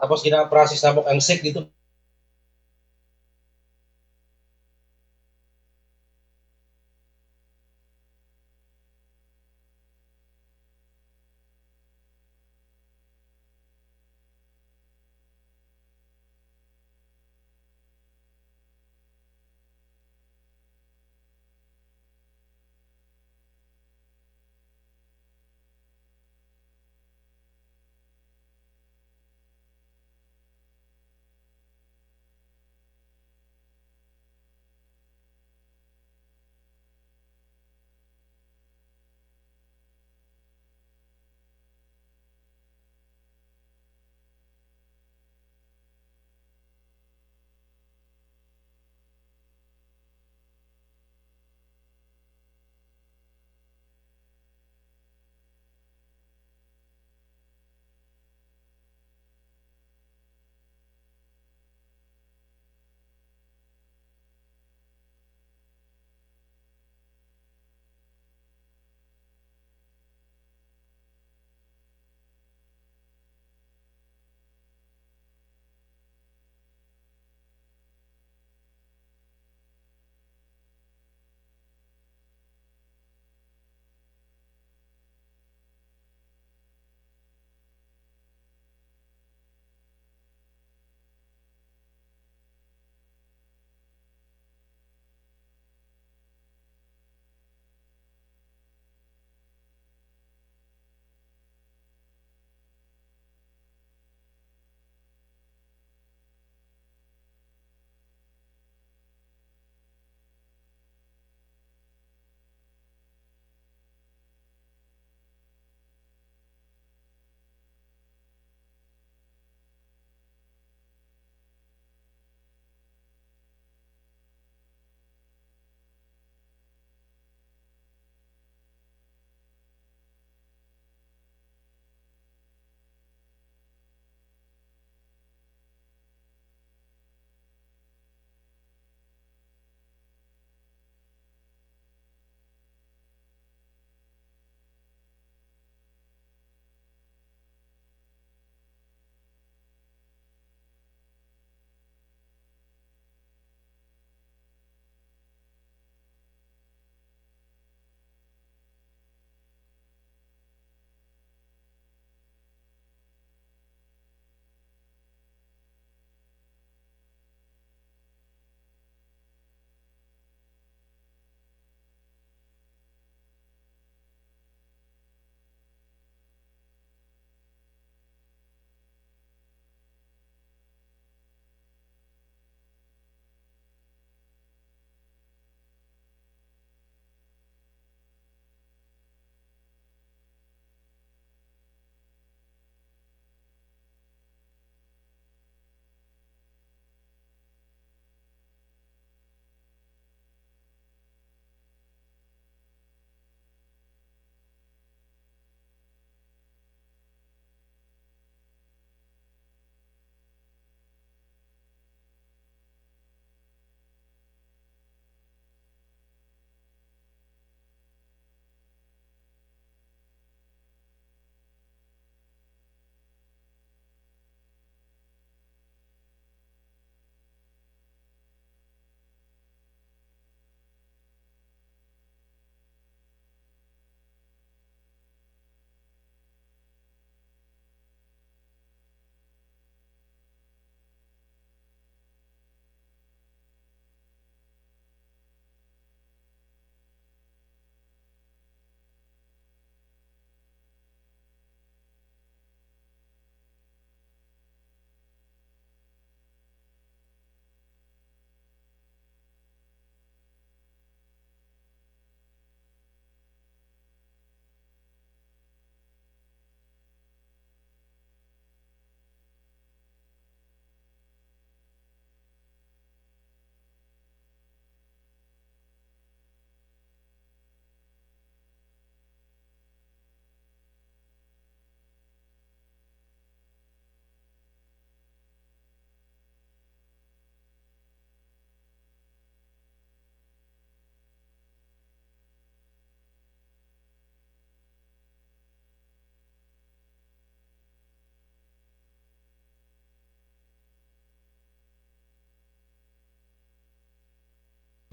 Tapos gina-process namo ang SEC dito.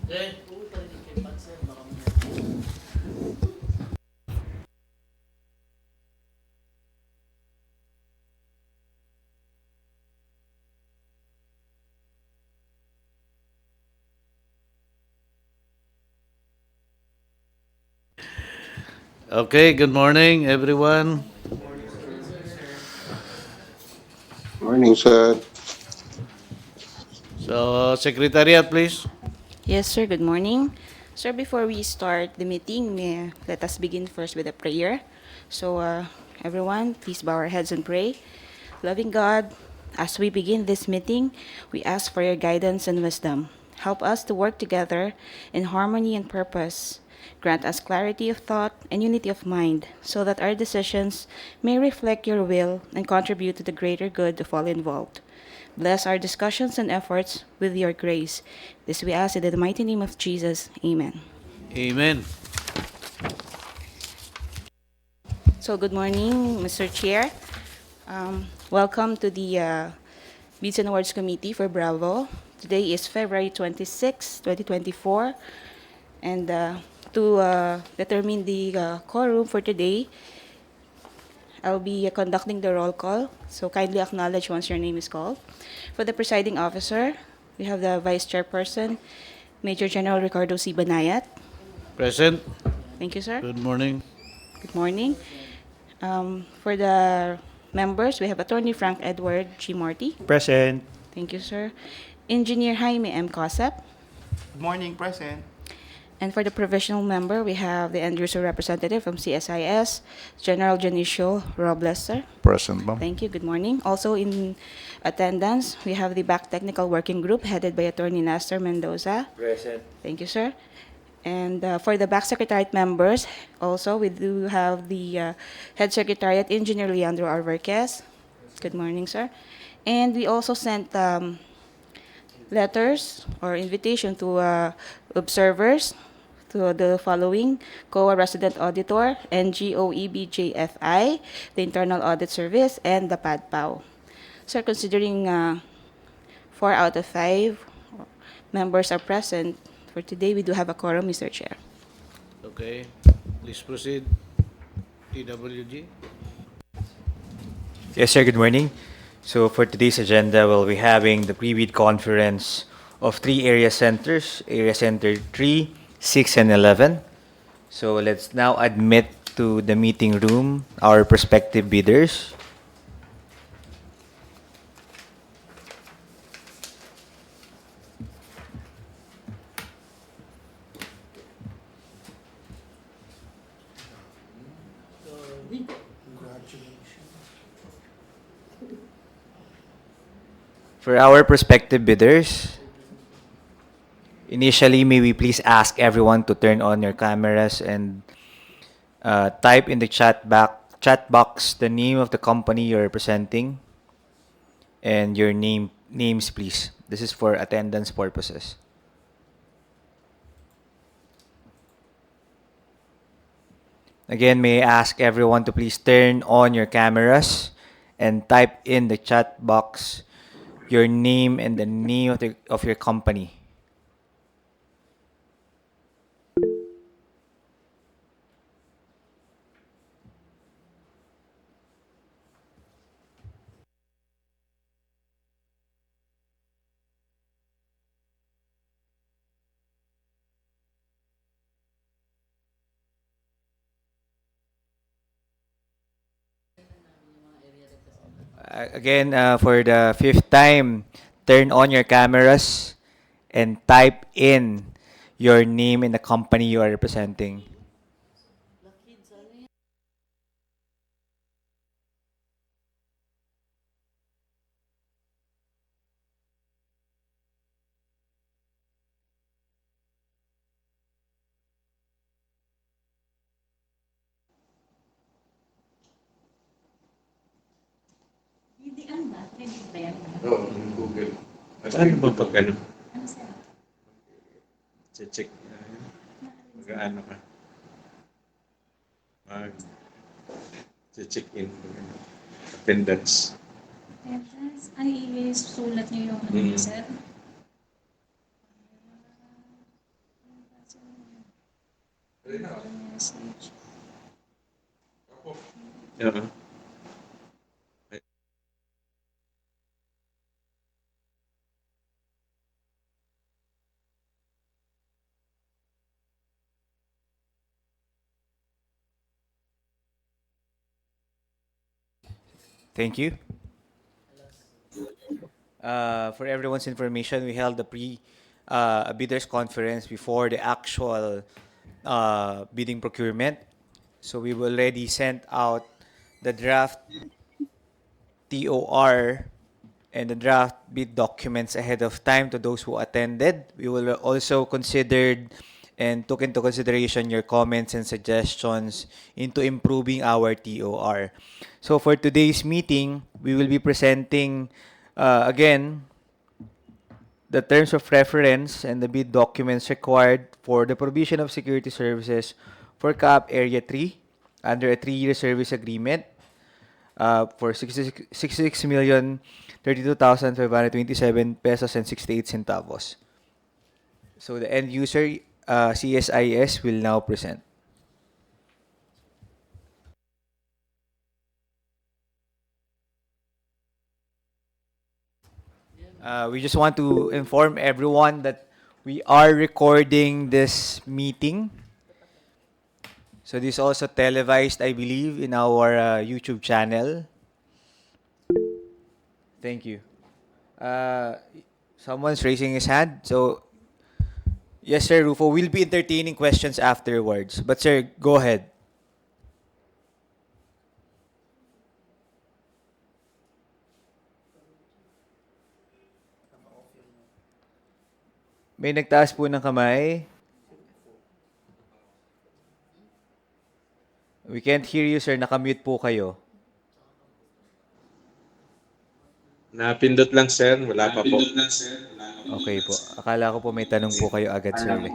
Okay, good morning, everyone. Morning, sir. So, Secretariat, please. Yes, sir. Good morning. Sir, before we start the meeting, let us begin first with a prayer. So, everyone, please bow our heads and pray. Loving God, as we begin this meeting, we ask for your guidance and wisdom. Help us to work together in harmony and purpose. Grant us clarity of thought and unity of mind so that our decisions may reflect your will and contribute to the greater good of all involved. Bless our discussions and efforts with your grace. This we ask in the mighty name of Jesus. Amen. Amen. So, good morning, Mr. Chair. Welcome to the Beats and Awards Committee for Bravo. Today is February 26, 2024. And to determine the quorum for today, I'll be conducting the roll call. So kindly acknowledge once your name is called. For the presiding officer, we have the Vice Chairperson, Major General Ricardo C. Banayat. Present. Thank you, sir. Good morning. Good morning. For the members, we have Attorney Frank Edward G. Marty. Present. Thank you, sir. Engineer Jaime M. Cosap. Good morning, present. And for the provisional member, we have the end user representative from CSIS, General Janicio Robles, sir. Present, ma'am. Thank you. Good morning. Also in attendance, we have the BAC Technical Working Group headed by Attorney Nestor Mendoza. Present. Thank you, sir. And for the BAC Secretariat members, also we do have the Head Secretariat, Engineer Leandro Alvarquez. Good morning, sir. And we also sent letters or invitation to observers to the following: COA Resident Auditor, NGOEBJFI, the Internal Audit Service, and the PADPAO. Sir, considering 4 out of 5 members are present, for today we do have a quorum, Mr. Chair. Okay. Please proceed. TWG. Yes, sir. Good morning. So for today's agenda, we'll be having the pre-bid conference of 3 area centers: Area Center 3, 6, and 11. So let's now admit to the meeting room our prospective bidders. For our prospective bidders, initially, may we please ask everyone to turn on your cameras and type in the chat box the name of the company you're representing and your names, please. This is for attendance purposes. Again, may I ask everyone to please turn on your cameras and type in the chat box your name and the name of your company. Again, for the fifth time, turn on your cameras and type in your name and the company you are representing. Oo, yung Google. Ano ba pag ano? Check. Mag-ano ka? Mag-check in. Attendance. Attendance, ay sulat niyo yung ano, Mm. sir? Yeah. Thank you. For everyone's information, we held a bidders conference before the actual bidding procurement. So we've already sent out the draft TOR and the draft bid documents ahead of time to those who attended. We will also considered and took into consideration your comments and suggestions into improving our TOR. So for today's meeting, we will be presenting again the terms of reference and the bid documents required for the provision of security services for CAAP Area 3 under a 3-year service agreement for 66,032,527 pesos and 68 centavos. So the end user CSIS will now present. We just want to inform everyone that we are recording this meeting. So this is also televised, I believe, in our YouTube channel. Thank you. Uh, Someone's raising his hand. So, yes, sir, Rufo. We'll be entertaining questions afterwards. But, sir, go ahead. May nagtaas po ng kamay. We can't hear you, sir. Nakamute po kayo. Napindot lang, sir. Wala pa po. Okay po. Akala ko po may tanong po kayo agad, sir. Eh.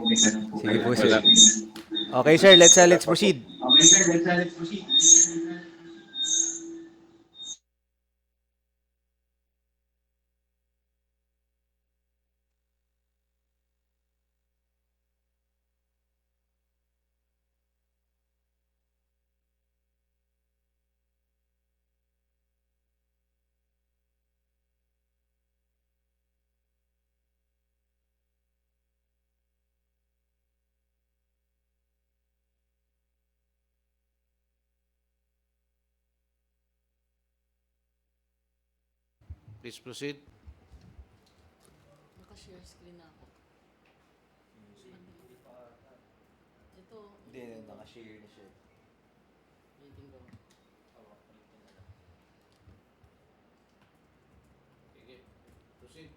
Sige po, Wala. sir. Okay, sir. Let's Wala let's pa po. proceed. Please proceed. Naka-share screen na ako. Ito, Hindi, nakashare na siya. meeting ko. Sige. Proceed.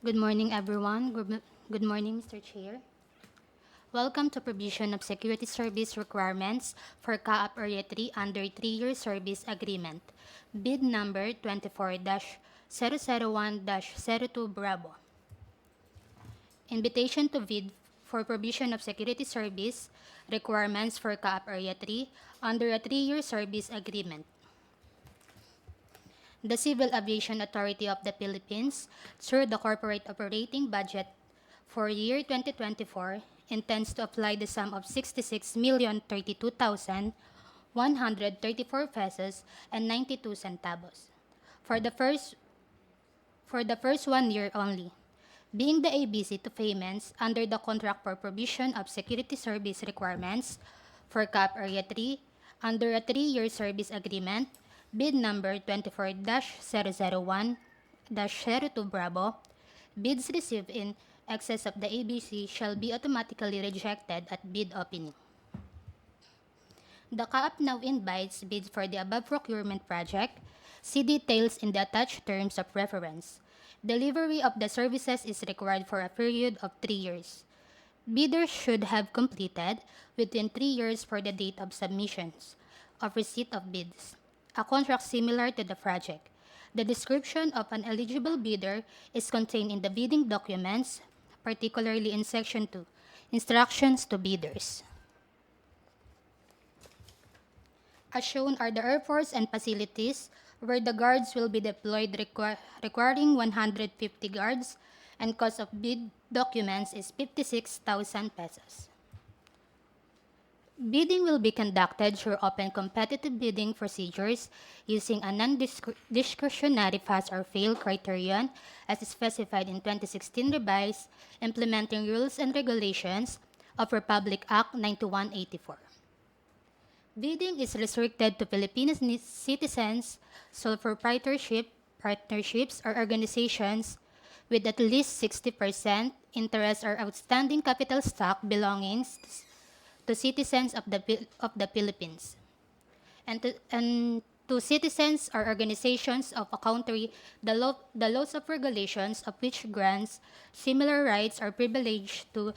Good morning, everyone. Good morning, Mr. Chair. Welcome to provision of security service requirements for CAAP Area 3 under 3-year service agreement. Bid number 24-001-02 Bravo. Invitation to bid for provision of security service requirements for CAAP Area 3 under a 3-year service agreement. The Civil Aviation Authority of the Philippines, through the corporate operating budget for year 2024, intends to apply the sum of 66,032,134 pesos and 92 centavos for the first 1 year only, being the ABC to payments under the contract for provision of security service requirements for CAAP Area 3 under a 3-year service agreement, bid number 24-001-02 Bravo. Bids received in excess of the ABC shall be automatically rejected at bid opening. The CAAP now invites bids for the above procurement project. See details in the attached terms of reference. Delivery of the services is required for a period of 3 years. Bidders should have completed within 3 years for the date of submissions of receipt of bids a contract similar to the project. The description of an eligible bidder is contained in the bidding documents, particularly in Section 2, Instructions to Bidders. As shown are the airports and facilities where the guards will be deployed requiring 150 guards, and cost of bid documents is 56,000 pesos. Bidding will be conducted through open competitive bidding procedures using a non-discretionary pass or fail criterion as specified in 2016 revised implementing rules and regulations of Republic Act 9184. Bidding is restricted to Filipino citizens, sole partnerships, or organizations with at least 60% interest or outstanding capital stock belongings to citizens of the Philippines and to citizens or organizations of a country the laws of regulations of which grants similar rights or privilege to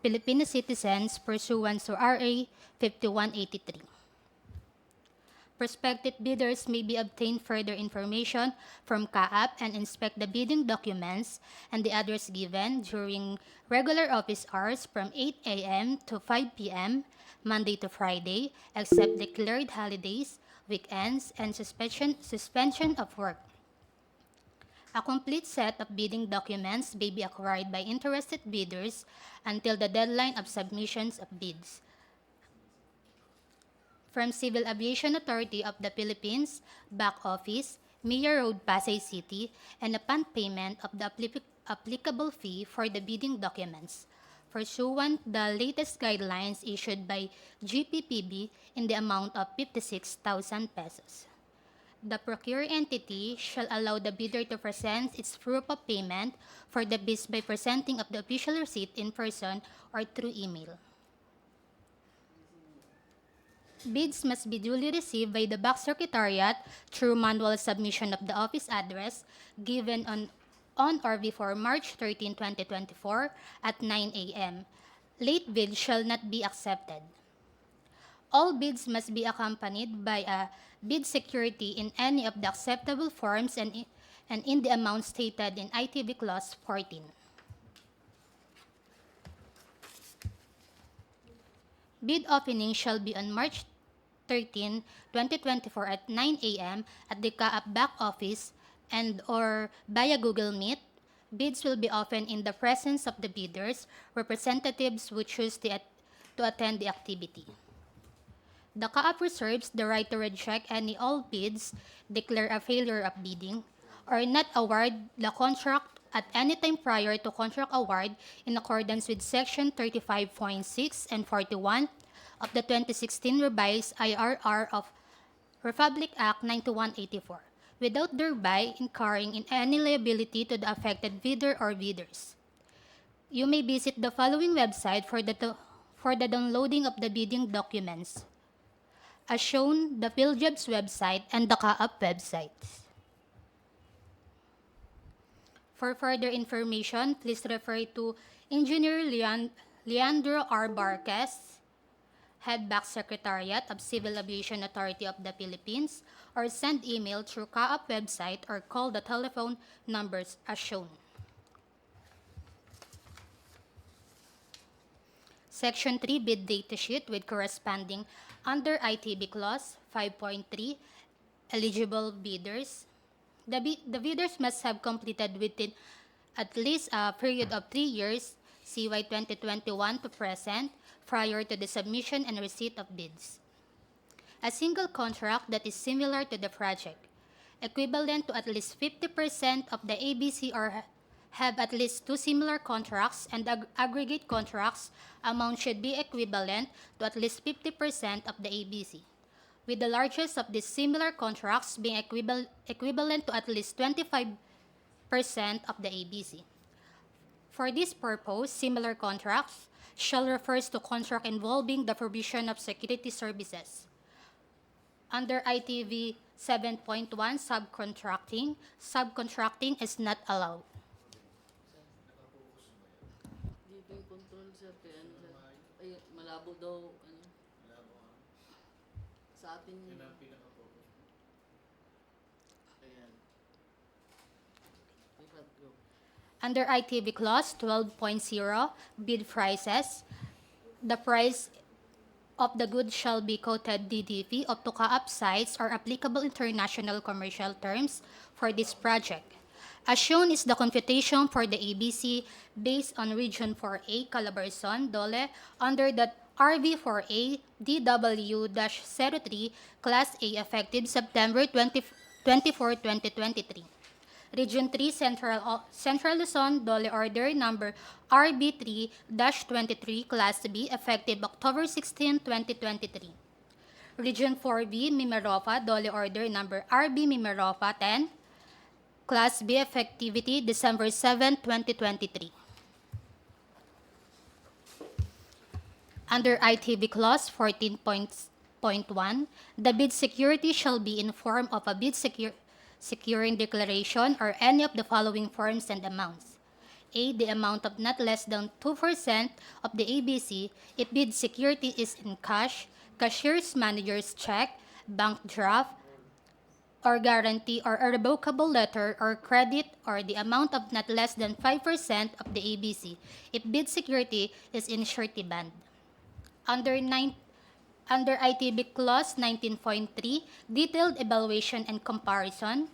Filipino citizens pursuant to RA 5183. Prospective bidders may be obtained further information from CAAP and inspect the bidding documents and the address given during regular office hours from 8 a.m. to 5 p.m., Monday to Friday, except declared holidays, weekends, and suspension of work. A complete set of bidding documents may be acquired by interested bidders until the deadline of submissions of bids. From Civil Aviation Authority of the Philippines, BAC Office, Mayor Road, Pasay City, and upon payment of the applicable fee for the bidding documents, pursuant the latest guidelines issued by GPPB in the amount of 56,000 pesos. The procure entity shall allow the bidder to present its proof of payment for the bids by presenting of the official receipt in person or through email. Bids must be duly received by the BAC Secretariat through manual submission of the office address given on or before March 13, 2024 at 9 a.m. Late bids shall not be accepted. All bids must be accompanied by a bid security in any of the acceptable forms and in the amount stated in ITB Clause 14. Bid opening shall be on March 13, 2024 at 9 a.m. at the CAAP back office and or via Google Meet. Bids will be opened in the presence of the bidders, representatives who choose to attend the activity. The CAAP reserves the right to reject any all bids, declare a failure of bidding, or not award the contract at any time prior to contract award in accordance with Section 35.6 and 41 of the 2016 revised IRR of Republic Act 9184, without thereby incurring in any liability to the affected bidder or bidders. You may visit the following website for the downloading of the bidding documents, as shown the PhilJobs website and the CAAP websites. For further information, please refer to Engineer Leandro R. Barquez, Head BAC Secretariat of Civil Aviation Authority of the Philippines, or send email through CAAP website or call the telephone numbers as shown. Section 3 Bid Data Sheet with corresponding under ITB Clause 5.3 eligible bidders. The bidders must have completed within at least a period of 3 years, CY 2021 to present, prior to the submission and receipt of bids. A single contract that is similar to the project, equivalent to at least 50% of the ABC or have at least 2 similar contracts and aggregate contracts amount should be equivalent to at least 50% of the ABC, with the largest of these similar contracts being equivalent to at least 25% of the ABC. For this purpose, similar contracts shall refers to contract involving the provision of security services. Under ITV 7.1 subcontracting is not allowed. Dito yung control sir, kaya ano sir, ay malabo daw, ano, sa atin Yun yun. ang pinaka-focus. Ayan. Ipat go. Under ITV Clause 12.0, bid prices, the price of the goods shall be quoted DDP of to CAAP sites or applicable international commercial terms for this project. As shown is the computation for the ABC based on Region 4A, Calabarzon, Dole, under the RV4A DW-03 Class A effective September 24, 2023. Region 3 Central Luzon Dole Order number RB3-23 Class B effective October 16, 2023. Region 4B Mimaropa Dole Order number RB Mimaropa 10 Class B effectivity December 7, 2023. Under ITB Clause 14.1, the bid security shall be in form of a bid securing declaration or any of the following forms and amounts. A. The amount of not less than 2% of the ABC if bid security is in cash, cashier's manager's check, bank draft, or guarantee or irrevocable letter or credit, or the amount of not less than 5% of the ABC if bid security is in surety bond. Under ITB Clause 19.3, detailed evaluation and comparison,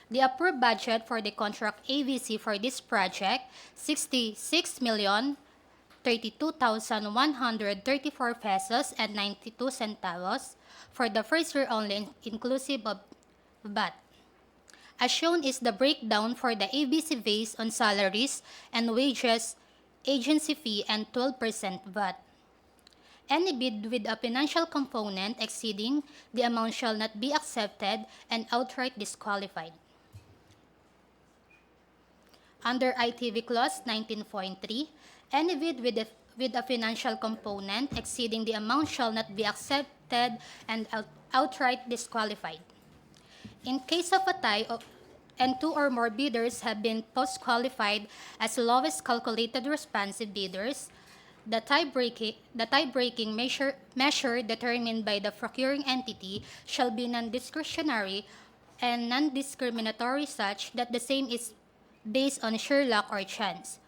the approved budget for the contract AVC for this project, 66,032,134 pesos and 92 centavos for the first year only, inclusive of VAT. As shown is the breakdown for the ABC based on salaries and wages, agency fee, and 12% VAT. Any bid with a financial component exceeding the amount shall not be accepted and outright disqualified. Under ITV Clause 19.3, any bid with a financial component exceeding the amount shall not be accepted and outright disqualified. In case of a tie and two or more bidders have been post-qualified as lowest calculated responsive bidders, the tie-breaking measure determined by the procuring entity shall be non-discretionary and non-discriminatory, such that the same is based on sheer luck or chance.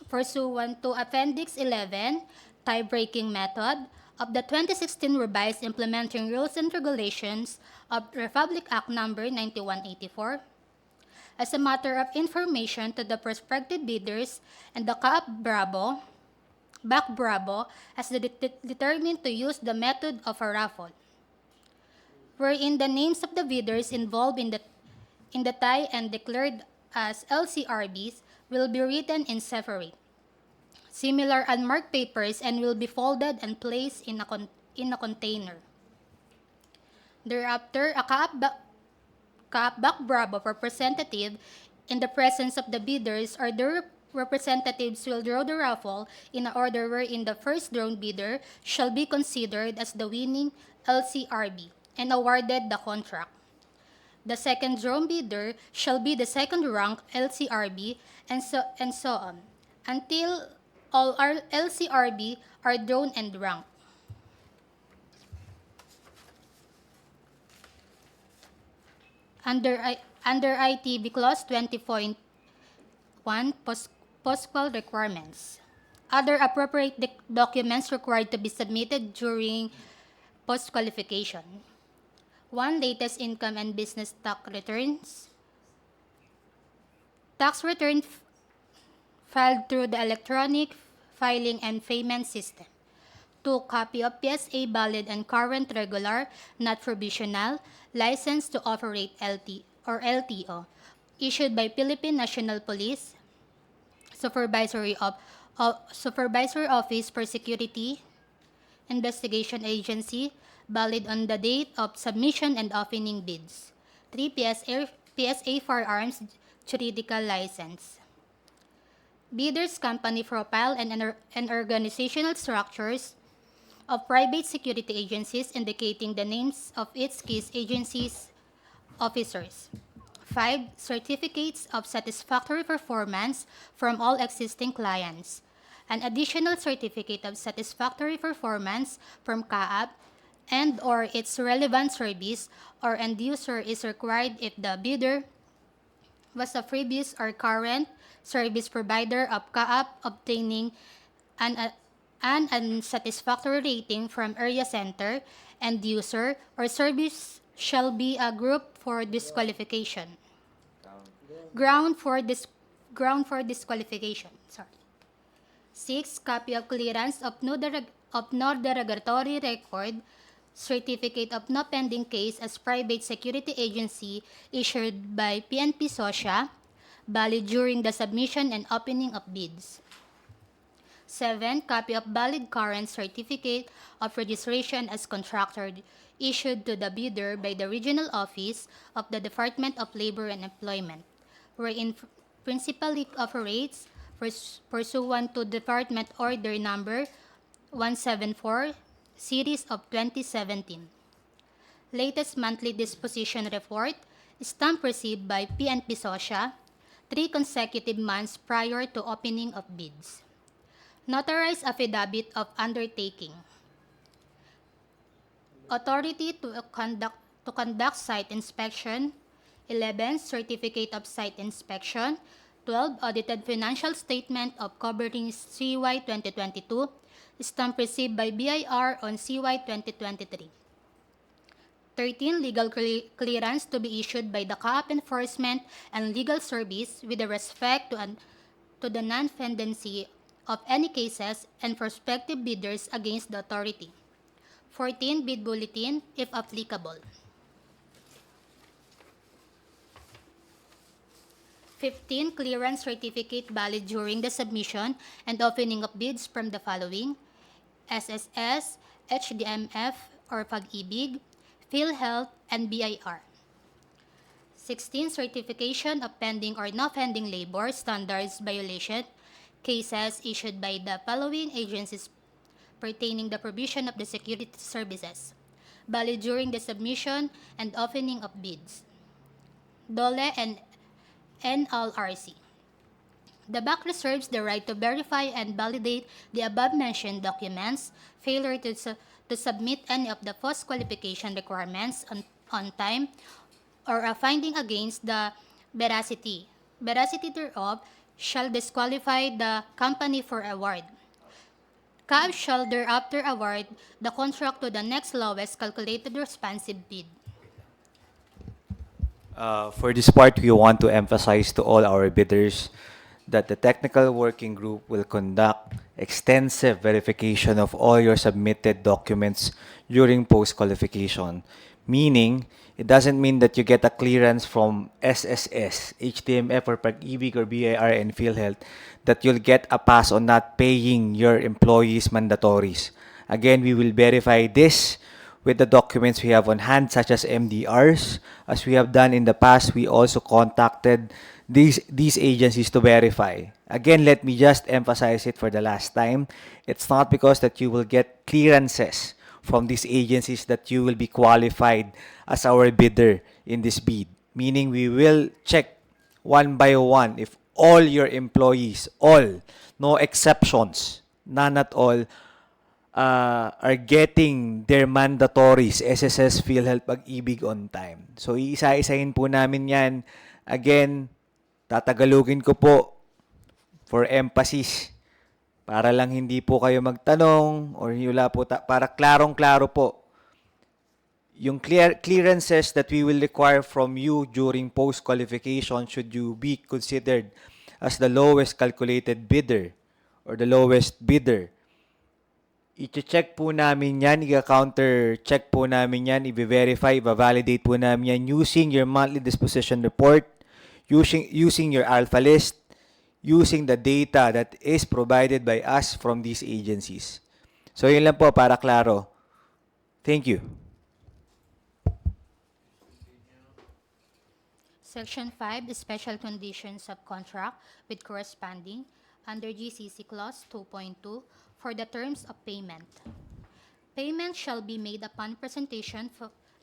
Pursuant to Appendix 11, tie-breaking method of the 2016 Revised Implementing Rules and Regulations of Republic Act No. 9184, as a matter of information to the prospective bidders and the CAAP BAC Bravo has determined to use the method of a raffle, wherein the names of the bidders involved in the tie and declared as LCRBs will be written in separate, similar unmarked papers and will be folded and placed in a container. Thereafter, a CAAP BAC Bravo representative in the presence of the bidders or their representatives will draw the raffle in an order wherein the first drawn bidder shall be considered as the winning LCRB and awarded the contract. The second drawn bidder shall be the second ranked LCRB, and so on, until all our LCRB are drawn and ranked. Under ITB Clause 20.1, post-qual requirements. Other appropriate documents required to be submitted during post-qualification. 1. Latest income and business tax returns. Tax return filed through the electronic filing and payment system. 2. Copy of PSA valid and current regular, not provisional, license to operate LTO, issued by Philippine National Police, Supervisory Office for Security Investigation Agency, valid on the date of submission and opening bids. 3. PSA firearms juridical license. Bidders' company profile and organizational structures of private security agencies indicating the names of its case agencies officers. 5. Certificates of satisfactory performance from all existing clients. An additional certificate of satisfactory performance from CAAP and or its relevant service or end user is required if the bidder was a previous or current service provider of CAAP obtaining an unsatisfactory rating from area center, end user, or service shall be a group for disqualification. Ground for disqualification. Sorry. 6. Copy of clearance of no derogatory record, certificate of no pending case as private security agency issued by PNP SOSIA, valid during the submission and opening of bids. 7. Copy of valid current certificate of registration as contractor issued to the bidder by the regional office of the Department of Labor and Employment, wherein principally operates pursuant to Department Order Number 174, Series of 2017. Latest monthly disposition report, stamp received by PNP SOSIA 3 consecutive months prior to opening of bids. Notarized affidavit of undertaking. Authority to conduct site inspection. 11. Certificate of site inspection. 12. Audited financial statement of covering CY 2022. Stamp received by BIR on CY 2023. 13. Legal clearance to be issued by the CAAP Enforcement and Legal Service with respect to the non-pendency of any cases and prospective bidders against the authority. 14. Bid bulletin, if applicable. 15. Clearance certificate valid during the submission and opening of bids from the following: SSS, HDMF or Pag-ibig, PhilHealth, and BIR. 16. Certification of pending or no pending labor standards violation cases issued by the following agencies pertaining the provision of the security services, valid during the submission and opening of bids. DOLE and NLRC. The BAC reserves the right to verify and validate the above-mentioned documents. Failure to submit any of the post-qualification requirements on time, or a finding against the veracity thereof shall disqualify the company for award. CAAP shall thereafter award the contract to the next lowest calculated responsive bid. For this part, we want to emphasize to all our bidders that the technical working group will conduct extensive verification of all your submitted documents during post-qualification. Meaning, it doesn't mean that you get a clearance from SSS, HTMF or Pag-ibig or BIR and PhilHealth that you'll get a pass on not paying your employees mandatories. Again, we will verify this with the documents we have on hand, such as MDRs. As we have done in the past, we also contacted these agencies to verify. Again, let me just emphasize it for the last time. It's not because that you will get clearances from these agencies that you will be qualified as our bidder in this bid. Meaning we will check one by one if all your employees, all, no exceptions, none at all, are getting their mandatories, SSS, PhilHealth, Pag-ibig on time. So, iisa-isahin po namin yan. Again, tatagalugin ko po for emphasis para lang hindi po kayo magtanong or wala po para klarong-klaro po. Yung clearances that we will require from you during post-qualification should you be considered as the lowest calculated bidder or the lowest bidder. I-check po namin yan, i-counter check po namin yan, i-verify, i-validate po namin yan using your monthly disposition report, using your alpha list, using the data that is provided by us from these agencies. So yun lang po para klaro. Thank you. Section 5, Special Conditions of Contract with Corresponding under GCC Clause 2.2 for the terms of payment. Payment shall be made upon presentation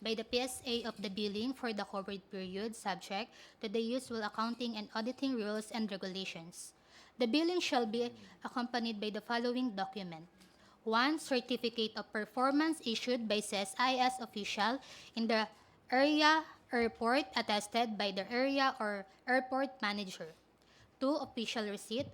by the PSA of the billing for the covered period, subject to the usual accounting and auditing rules and regulations. The billing shall be accompanied by the following document. 1. Certificate of performance issued by CSIS official in the area airport attested by the area or airport manager. 2. Official receipt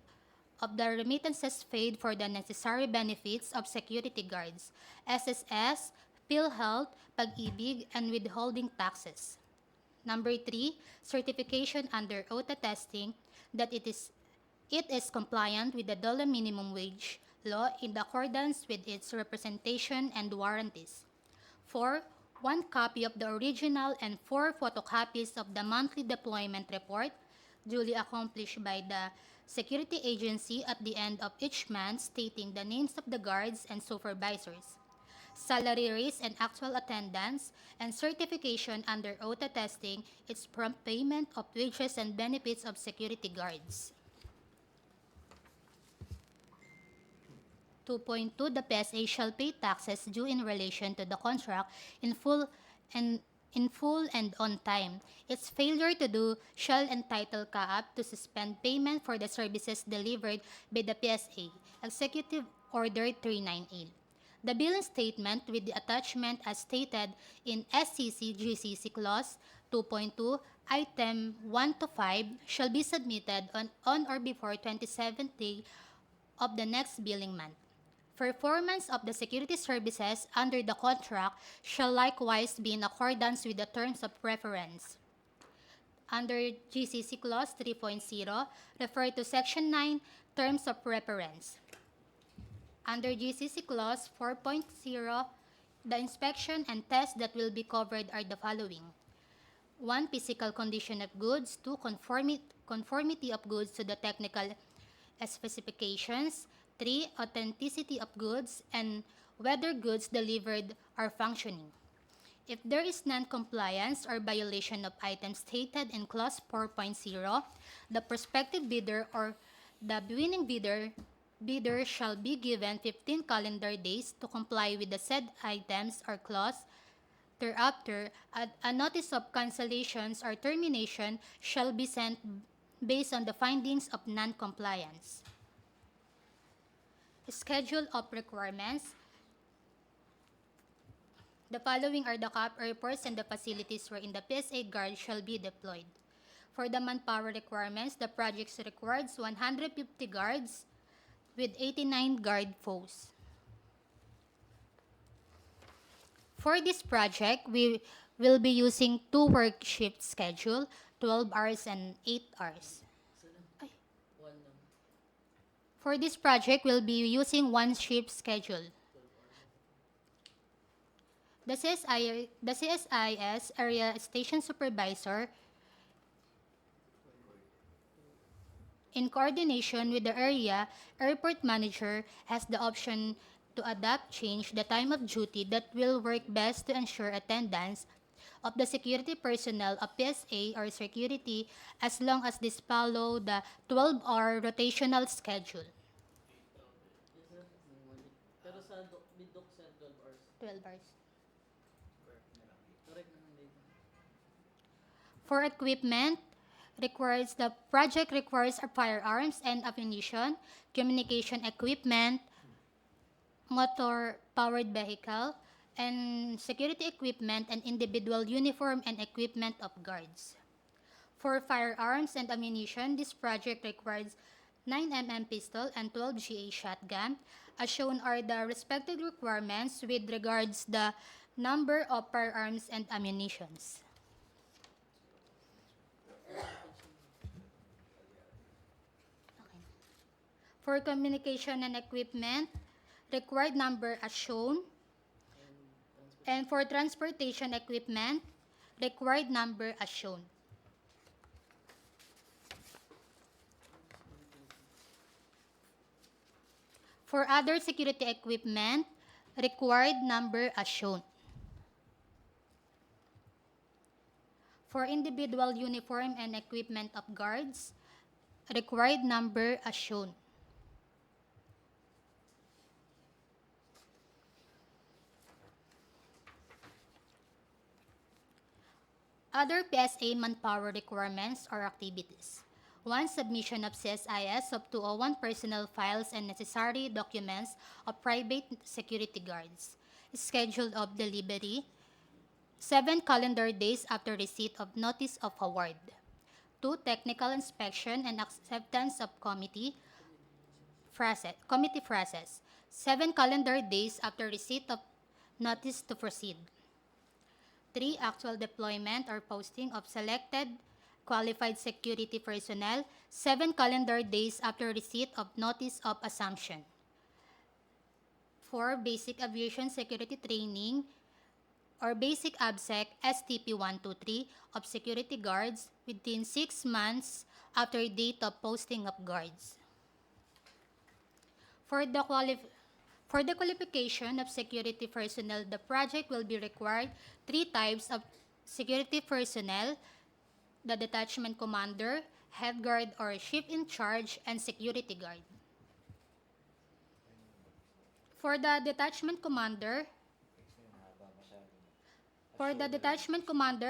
of the remittances paid for the necessary benefits of security guards, SSS, PhilHealth, Pag-ibig, and withholding taxes. Number 3, certification under oath attesting that it is It is compliant with the dollar minimum wage law in accordance with its representation and warranties. 4. One copy of the original and 4 photocopies of the monthly deployment report duly accomplished by the security agency at the end of each month stating the names of the guards and supervisors, salary rates and actual attendance, and certification under OTA testing its prompt payment of wages and benefits of security guards. 2.2, the PSA shall pay taxes due in relation to the contract in full and on time. Its failure to do shall entitle CAAP to suspend payment for the services delivered by the PSA. Executive Order 398. The billing statement with the attachment as stated in SCC GCC Clause 2.2, Item 1 to 5 shall be submitted on or before 27th day of the next billing month. Performance of the security services under the contract shall likewise be in accordance with the terms of reference. Under GCC Clause 3.0, refer to Section 9, Terms of Reference. Under GCC Clause 4.0, the inspection and tests that will be covered are the following. 1. Physical condition of goods. 2. Conformity of goods to the technical specifications. 3. Authenticity of goods and whether goods delivered are functioning. If there is non-compliance or violation of items stated in Clause 4.0, the prospective bidder or the winning bidder shall be given 15 calendar days to comply with the said items or clause. Thereafter, a notice of cancellations or termination shall be sent based on the findings of non-compliance. Schedule of requirements. The following are the CAAP airports and the facilities wherein the PSA guard shall be deployed. For the manpower requirements, the project requires 150 guards with 89 guard posts. For this project, we will be using 2 work shift schedule, 12 hours and 8 hours. Ay. One lang. For this project, we'll be using 1 shift schedule. The CSIS Area Station Supervisor, in coordination with the area airport manager, has the option to adapt change the time of duty that will work best to ensure attendance of the security personnel of PSA or security as long as this follow the 12-hour rotational schedule. Yes, sir. Pero sa bidok, sir, 12 hours. 12 hours. Correct na lang dito. For equipment, the project requires firearms and ammunition, communication equipment, motor-powered vehicle, and security equipment and individual uniform and equipment of guards. For firearms and ammunition, this project requires 9mm pistol and 12 GA shotgun. As shown are the respective requirements with regards the number of firearms and ammunitions. Okay. For communication and equipment, required number as shown. And for transportation equipment, required number as shown. For other security equipment, required number as shown. For individual uniform and equipment of guards, required number as shown. Other PSA manpower requirements or activities. 1. Submission of CSIS of 201 personnel files and necessary documents of private security guards. Schedule of delivery. 7 calendar days after receipt of notice of award. 2. Technical inspection and acceptance of committee process. 7 calendar days after receipt of notice to proceed. 3. Actual deployment or posting of selected qualified security personnel 7 calendar days after receipt of notice of assumption. 4. Basic aviation security training or basic ABSEC STP 123 of security guards within 6 months after date of posting of guards. For the qualification of security personnel, the project will be required 3 types of security personnel: the detachment commander, head guard or shift in charge, and security guard. For the detachment commander,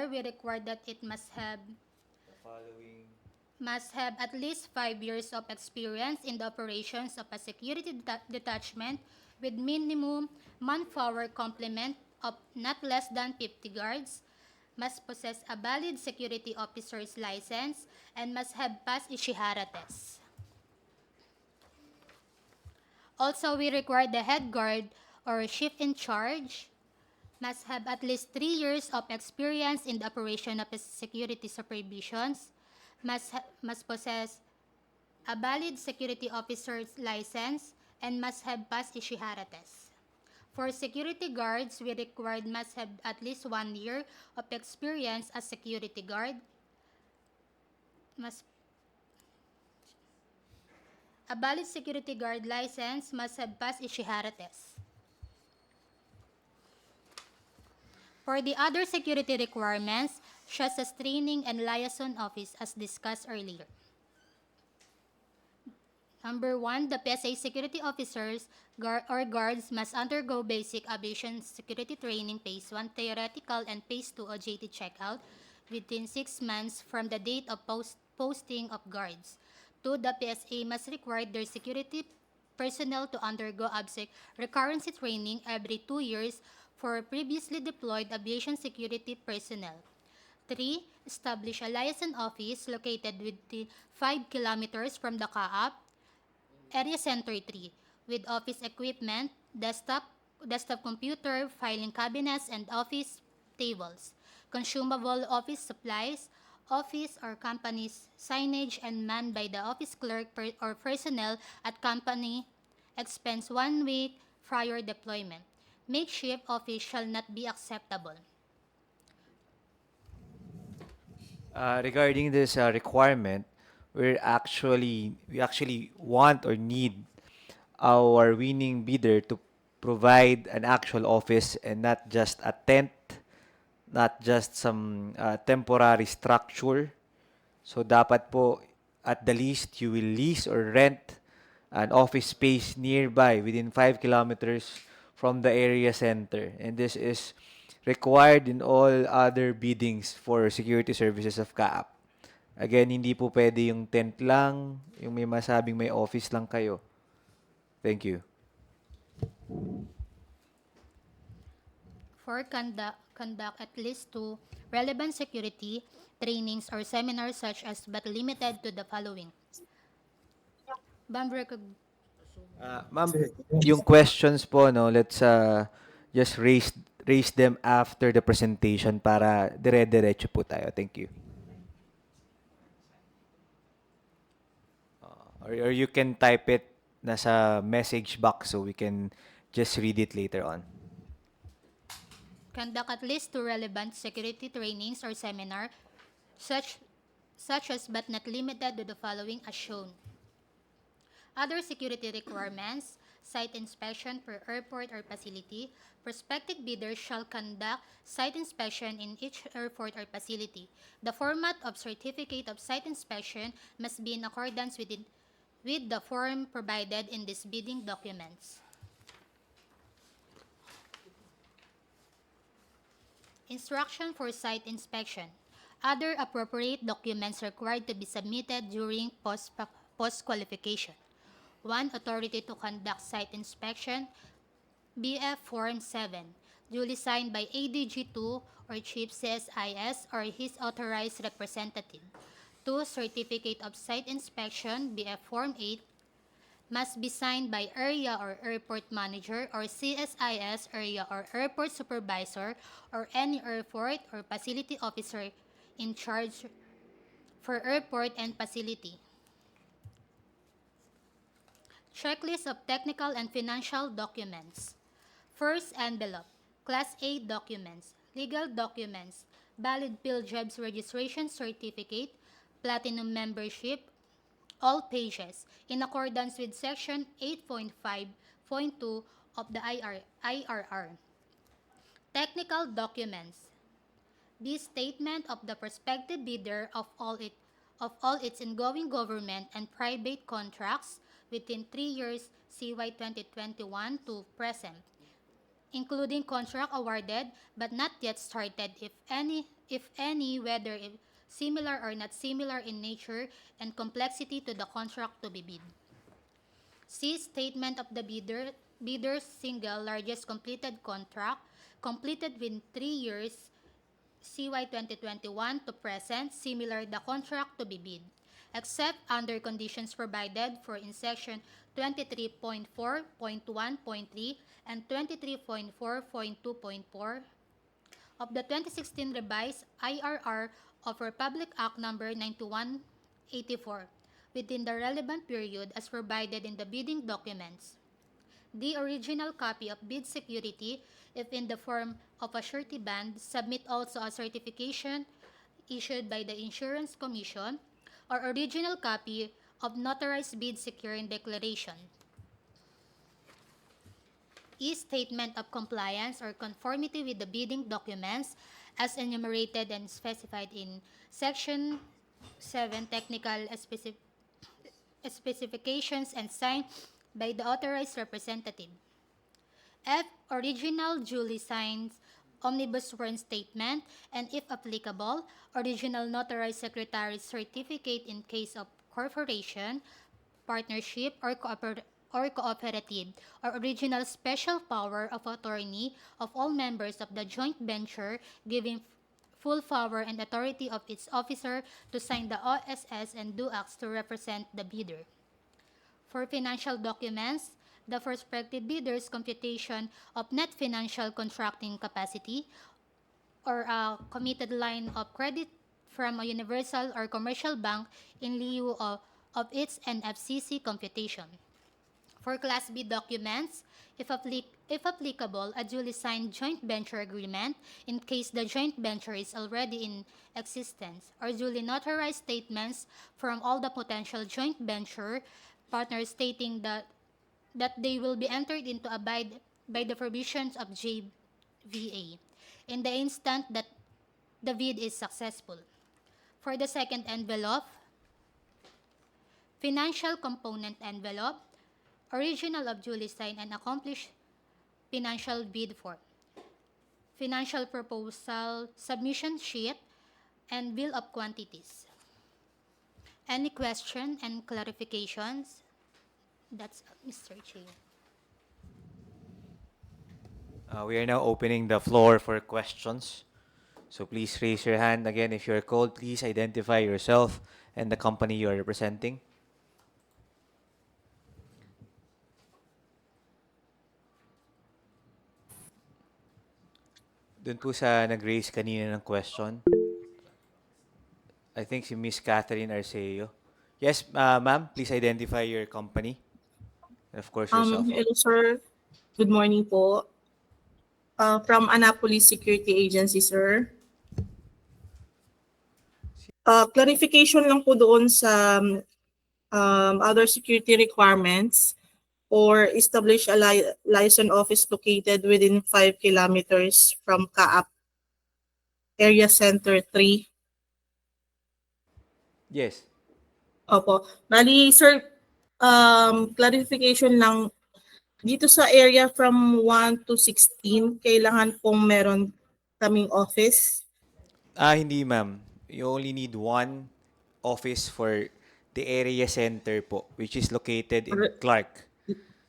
we require that it must have at least 5 years of experience in the operations of a security detachment with minimum manpower complement of not less than 50 guards, must possess a valid security officer's license, and must have passed Ishihara test. Also, we require the head guard or shift in charge must have at least 3 years of experience in the operation of security supervisions, must possess a valid security officer's license, and must have passed Ishihara test. For security guards, we required must have at least 1 year of experience as security guard, must a valid security guard license, must have passed Ishihara test. For the other security requirements, such as training and liaison office as discussed earlier. Number 1, the PSA security officers or guards must undergo basic aviation security training phase 1 theoretical and phase 2 OJT checkout within 6 months from the date of posting of guards. 2, the PSA must require their security personnel to undergo ABSEC recurrency training every 2 years for previously deployed aviation security personnel. 3, establish a liaison office located within 5 kilometers from the CAAP, Area Center 3, with office equipment, desktop computer, filing cabinets, and office tables, consumable office supplies, office or company's signage, and manned by the office clerk or personnel at company expense 1 week prior deployment. Makeshift office shall not be acceptable. Regarding this requirement, we actually want or need our winning bidder to provide an actual office and not just a tent, not just some temporary structure. So dapat po at the least you will lease or rent an office space nearby within 5 kilometers from the area center. And this is required in all other biddings for security services of CAAP. Again, hindi po pwede yung tent lang, yung may masabing may office lang kayo. Thank you. For conduct at least 2 relevant security trainings or seminars such as but limited to the following. Ma'am, yung questions po, no, let's just raise them after the presentation para dire-diretso po tayo. Thank you. Or you can type it nasa message box so we can just read it later on. Conduct at least 2 relevant security trainings or seminar such as but not limited to the following as shown. Other security requirements: site inspection per airport or facility. Prospective bidders shall conduct site inspection in each airport or facility. The format of certificate of site inspection must be in accordance with the form provided in these bidding documents. Instruction for site inspection. Other appropriate documents required to be submitted during post-qualification. 1. Authority to conduct site inspection, BF Form 7, duly signed by ADG2 or Chief CSIS or his authorized representative. 2. Certificate of site inspection, BF Form 8, must be signed by area or airport manager or CSIS area or airport supervisor or any airport or facility officer in charge for airport and facility. Checklist of technical and financial documents. First envelope, Class A documents, legal documents, valid PhilJobs registration certificate, platinum membership, all pages, in accordance with Section 8.5.2 of the IRR. Technical documents, the statement of the prospective bidder of all its ongoing government and private contracts within 3 years CY 2021 to present, including contract awarded but not yet started, if any, whether similar or not similar in nature and complexity to the contract to be bid. C. Statement of the bidder's single largest completed contract completed within 3 years CY 2021 to present, similar the contract to be bid, except under conditions provided for in Section 23.4.1.3 and 23.4.2.4 of the 2016 revised IRR of Republic Act No. 9184 within the relevant period as provided in the bidding documents. The original copy of bid security, if in the form of a surety bond, submit also a certification issued by the Insurance Commission, or original copy of notarized bid securing declaration. Statement of compliance or conformity with the bidding documents as enumerated and specified in Section 7 Technical Specifications and signed by the authorized representative. F. Original duly signed omnibus sworn statement and, if applicable, original notarized secretary's certificate in case of corporation, partnership, or cooperative, or original special power of attorney of all members of the joint venture, giving full power and authority of its officer to sign the OSS and do acts to represent the bidder. For financial documents, the prospective bidder's computation of net financial contracting capacity or a committed line of credit from a universal or commercial bank in lieu of its NFCC computation. For Class B documents, if applicable, a duly signed joint venture agreement in case the joint venture is already in existence, or duly notarized statements from all the potential joint venture partners stating that they will be entered into abide by the provisions of JVA in the instant that the bid is successful. For the second envelope, financial component envelope, original of duly signed and accomplished financial bid form, financial proposal submission sheet, and bill of quantities. Any question and clarifications? That's Mr. Chair. We are now opening the floor for questions. So please raise your hand again if you're called. Please identify yourself and the company you are representing. Dun po sa nag-raise kanina ng question, I think si Miss Catherine Arceo. Yes, ma'am, please identify your company and of course yourself. Hello sir, good morning po. From Annapolis Security Agency, sir. Clarification lang po doon sa other security requirements or establish a license office located within 5 kilometers from CAAP Area Center 3. Yes. Opo. Bali, sir, clarification lang. Dito sa area from 1 to 16, kailangan pong meron kaming office. Hindi ma'am. You only need one office for the area center po, which is located in Clark.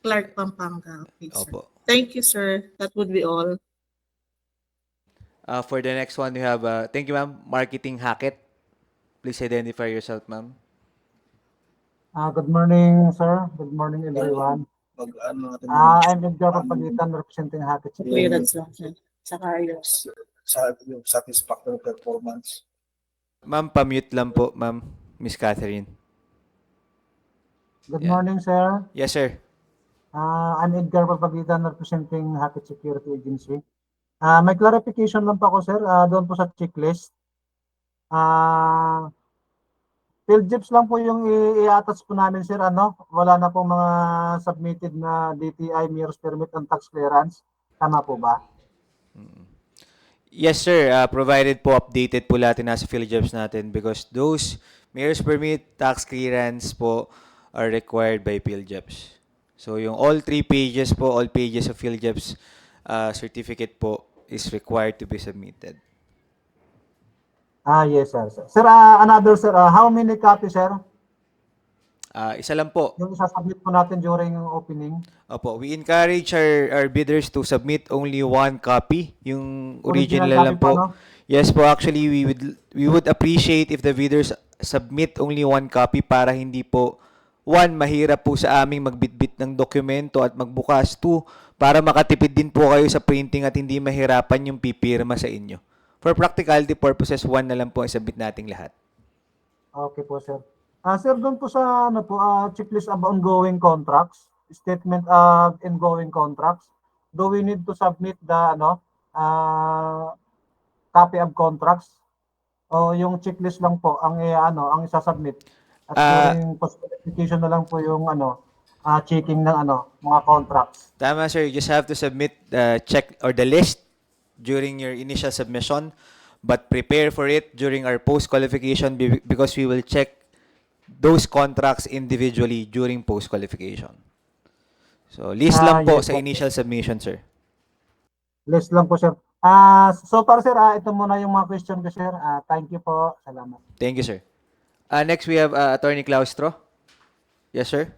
Clark, Pampanga. Okay, sir. Opo. Thank you, sir. That would be all. For the next one, we have, thank you ma'am, Marketing Hackett. Please identify yourself, ma'am. Good morning, sir. Good morning, everyone. I'm Edgar Papagitan, representing Hackett. Clearance lang, sir. Saka yung sa yung satisfactory performance. Ma'am, pa-mute lang po, ma'am. Miss Catherine. Good Yan. morning, sir. Yes, sir. I'm Edgar Papagitan, representing Hackett Security Agency. May clarification lang po ako, sir, doon po sa checklist. Field jeeps lang po yung i-attach po namin, sir, ano? Wala na po mga submitted na DTI, mirrors permit, and tax clearance. Tama po ba? Yes, sir. Provided po updated po lahat yung nasa field jobs natin because those mayor's permit, tax clearance po are required by field jobs. So yung all 3 pages po, all pages of field jobs certificate po is required to be submitted. Yes, sir. Sir, another, sir, how many copies, sir? Isa lang po. Yung isasubmit po natin during yung opening? Opo, we encourage our bidders to submit only 1 copy, yung original Original lang copy po, po. no? Yes po, actually we would appreciate if the bidders submit only 1 copy para hindi po 1, mahirap po sa aming magbitbit ng dokumento at magbukas. 2, para makatipid din po kayo sa printing at hindi mahirapan yung pipirma sa inyo. For practicality purposes, 1 na lang po isubmit nating lahat. Okay po, sir. Sir, doon po sa ano po, checklist of ongoing contracts, statement of ongoing contracts, do we need to submit the copy of contracts o yung checklist lang po ang ang isasubmit at during post verification na lang po yung checking ng mga contracts. Tama, sir. You just have to submit the check or the list during your initial submission, but prepare for it during our post-qualification because we will check those contracts individually during post-qualification. So, list lang po Yes sa po. initial submission, sir. List lang po, sir. So para sir, ito muna yung mga question ko, sir. Thank you po. Salamat. Thank you, sir. Next, we have Attorney Claustro. Yes, sir.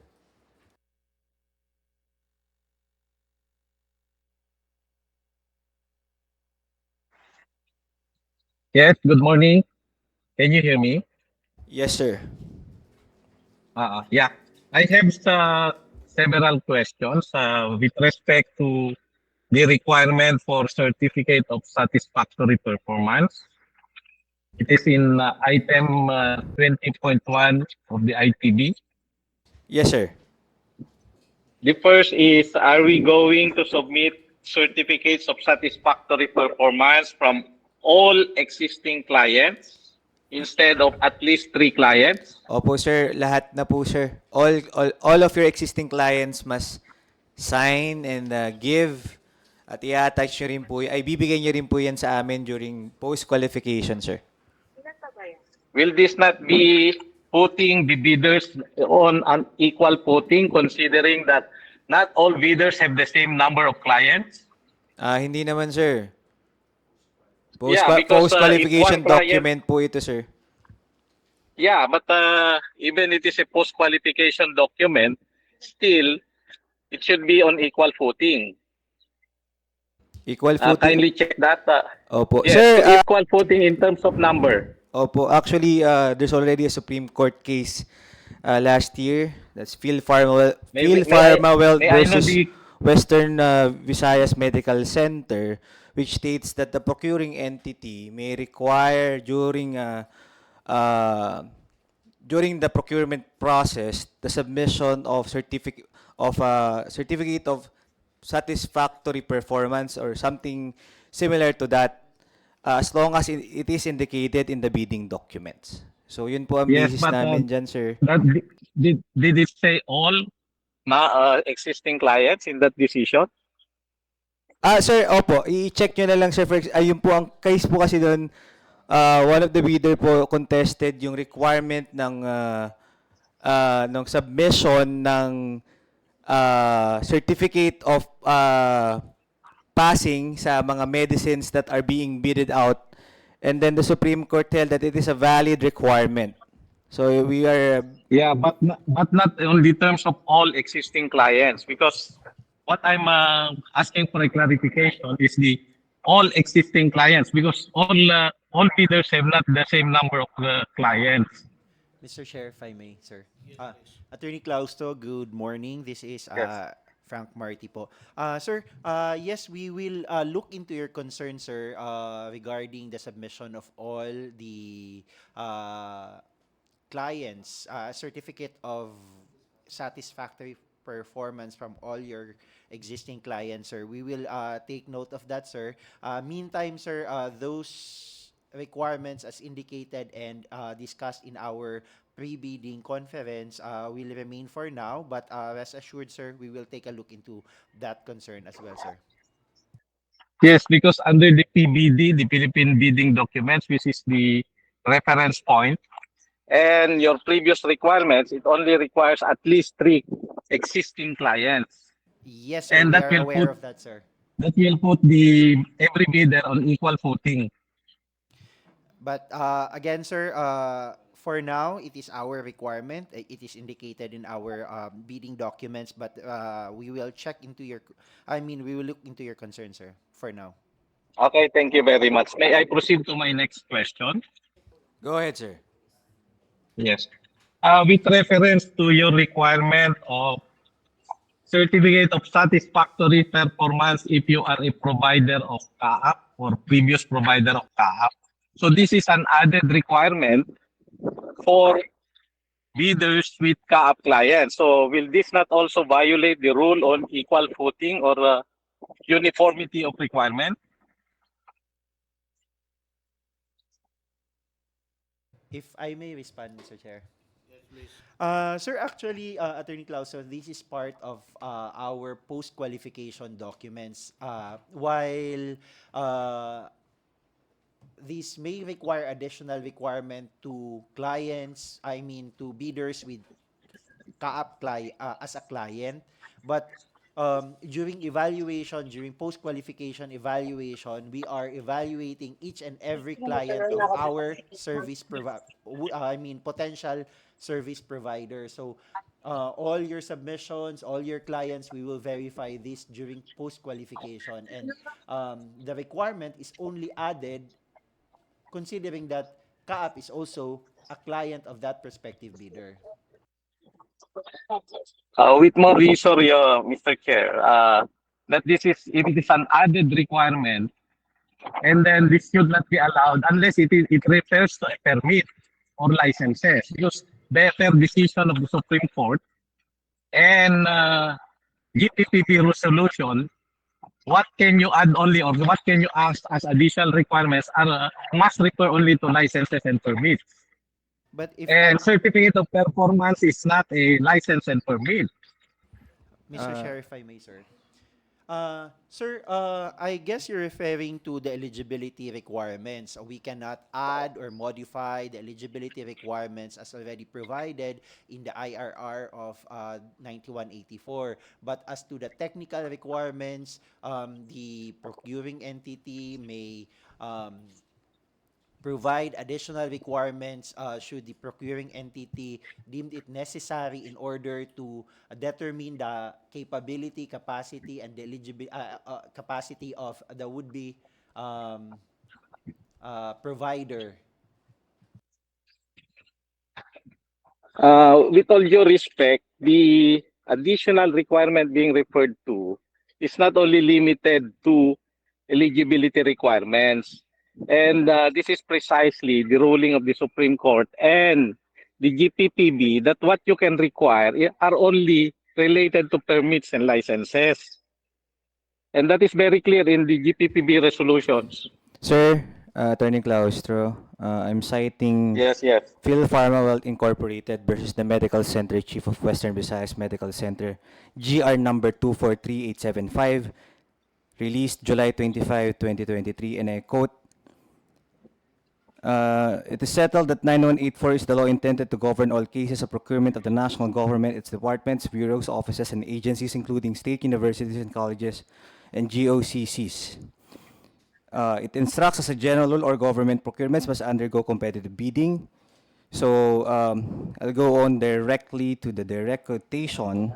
Yes, good morning. Can you hear me? Yes, sir. Yeah. I have several questions with respect to the requirement for certificate of satisfactory performance. It is in item 20.1 of the ITB. Yes, sir. The first is, are we going to submit certificates of satisfactory performance from all existing clients instead of at least 3 clients? Opo, sir. Lahat na po, sir. All of your existing clients must sign and give at i-attach nyo rin po, ay bibigay nyo rin po yan sa amin during post-qualification, sir. Will this not be putting the bidders on an equal footing considering that not all bidders have the same number of clients? Hindi naman, sir. Yeah, because, Post-qualification if one client- document po ito, sir. Yeah, but even it is a post-qualification document, still, it should be on equal footing. Equal footing. Kindly check that. Opo. Yes, Sir, equal footing in terms of number. opo. Actually, there's already a Supreme Court case last year. That's Phil Pharma Wealth may I know versus the- Western Visayas Medical Center, which states that the procuring entity may require during the procurement process the submission of certificate of satisfactory performance or something similar to that, as long as it is indicated in the bidding documents. So yun po ang Yes, basis but, namin dyan, sir. That, did it say all existing clients in that decision? Sir, opo, i-check nyo na lang, sir. Ayun po, ang case po kasi doon, one of the bidder po contested yung requirement ng submission ng certificate of passing sa mga medicines that are being bidded out. And then the Supreme Court held that it is a valid requirement. So we are... Yeah, but not on the terms of all existing clients, because what I'm asking for a clarification is the all existing clients, because all bidders have not the same number of clients. Mr. Chair, if I may, sir. Attorney Clausto, good morning. This is Yes. Frank Marty po. Sir, yes, we will look into your concern, sir, regarding the submission of all the uh, clients certificate of satisfactory performance from all your existing clients, sir. We will take note of that, sir. Meantime, sir, those requirements as indicated and discussed in our pre-bidding conference will remain for now, but rest assured, sir, we will take a look into that concern as well, sir. Yes, because under the PBD, the Philippine Bidding Documents, which is the reference point, and your previous requirements, it only requires at least three existing clients. Yes, sir, And we are aware of that, sir. that will put the every bidder on equal footing. But again, sir, for now, it is our requirement. It is indicated in our bidding documents, but we will check into your, I mean, we will look into your concern, sir, for now. Okay, thank you very much. May I proceed to my next question? Go ahead, sir. Yes. With reference to your requirement of certificate of satisfactory performance if you are a provider of CAAP or previous provider of CAAP. So this is an added requirement for bidders with CAAP clients. So will this not also violate the rule on equal footing or uniformity of requirement? If I may respond, Mr. Chair. Yes, please. Sir, actually, Attorney Klaus, so this is part of our post-qualification documents. While this may require additional requirement to clients, I mean to bidders with CAAP as a client, but during evaluation, during post-qualification evaluation, we are evaluating each and every client of our I mean potential service provider. So all your submissions, all your clients, we will verify this during post-qualification, and the requirement is only added considering that CAAP is also a client of that prospective bidder. With more reason, Mr. Chair, that this is if it is an added requirement, and then this should not be allowed unless it refers to a permit or licenses. Because better decision of the Supreme Court and GPPP resolution, what can you add only or what can you ask as additional requirements are must refer only to licenses and permits. But if I, And certificate of performance is not a license and permit. Mr. Chair, if I may, sir. Sir, I guess you're referring to the eligibility requirements. We cannot add or modify the eligibility requirements as already provided in the IRR of 9184. But as to the technical requirements, the procuring entity may provide additional requirements should the procuring entity deemed it necessary in order to determine the capability, capacity, and the capacity of the would-be um, provider. With all due respect, the additional requirement being referred to is not only limited to eligibility requirements. And this is precisely the ruling of the Supreme Court and the GPPB that what you can require are only related to permits and licenses. And that is very clear in the GPPB resolutions. Sir, Attorney Claustro, I'm citing Yes, yes. Phil Pharmawell Incorporated versus the Medical Center Chief of Western Visayas Medical Center, GR number 243875, released July 25, 2023, and I quote, it is settled that 9184 is the law intended to govern all cases of procurement of the national government, its departments, bureaus, offices, and agencies, including state universities and colleges, and GOCCs. It instructs as a general rule, all government procurements must undergo competitive bidding. So I'll go on directly to the direct quotation.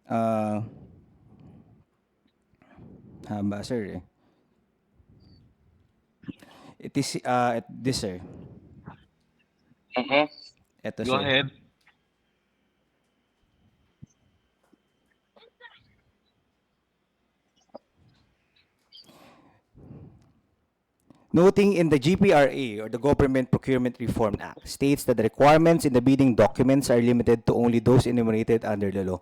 Haba, sir. It is, this, sir. Mhm. Ito, Go sir. ahead. Noting in the GPRA, or the Government Procurement Reform Act, states that the requirements in the bidding documents are limited to only those enumerated under the law.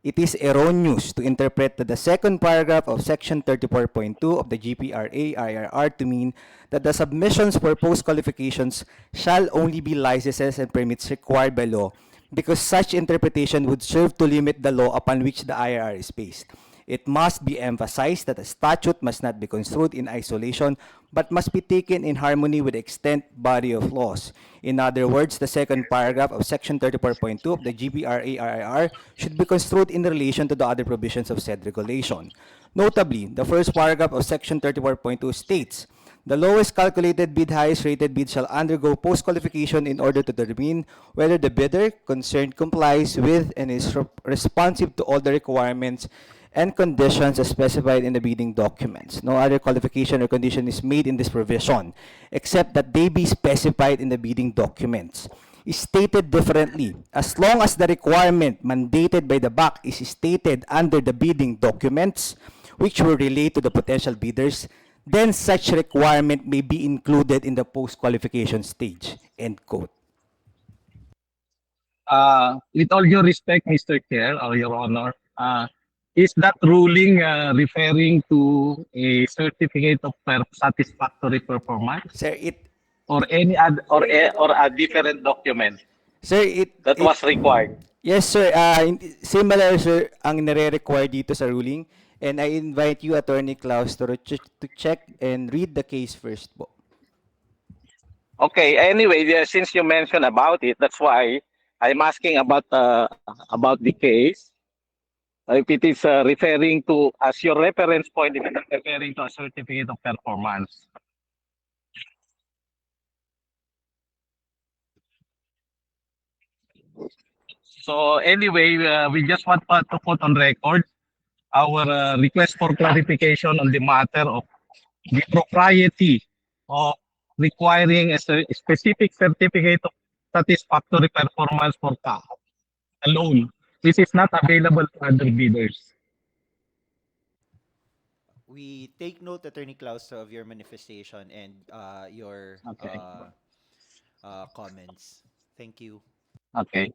It is erroneous to interpret that the second paragraph of Section 34.2 of the GPRA IRR to mean that the submissions for post-qualifications shall only be licenses and permits required by law, because such interpretation would serve to limit the law upon which the IRR is based. It must be emphasized that a statute must not be construed in isolation, but must be taken in harmony with the extant body of laws. In other words, the second paragraph of Section 34.2 of the GPRA-RIR should be construed in relation to the other provisions of said regulation. Notably, the first paragraph of Section 34.2 states, the lowest calculated bid, highest rated bid shall undergo post-qualification in order to determine whether the bidder concerned complies with and is responsive to all the requirements and conditions as specified in the bidding documents. No other qualification or condition is made in this provision, except that they be specified in the bidding documents. Stated differently, as long as the requirement mandated by the BAC is stated under the bidding documents, which will relate to the potential bidders, then such requirement may be included in the post-qualification stage. End quote. With all due respect, Mr. Chair, or Your Honor, is that ruling referring to a certificate of satisfactory performance, Sir, or a different document that was required? Yes, sir. Similar, sir, ang nare-require dito sa ruling. And I invite you, Attorney Klaus, to check and read the case first po. Okay. Anyway, since you mentioned about it, that's why I'm asking about the case. If it is referring to, as your reference point, if it is referring to a certificate of performance. So anyway, we just want to put on record our request for clarification on the matter of the propriety of requiring a specific certificate of satisfactory performance for CAAP alone. This is not available to other bidders. We take note, Attorney Klaus, of your manifestation and your Okay. comments. Thank you. Okay.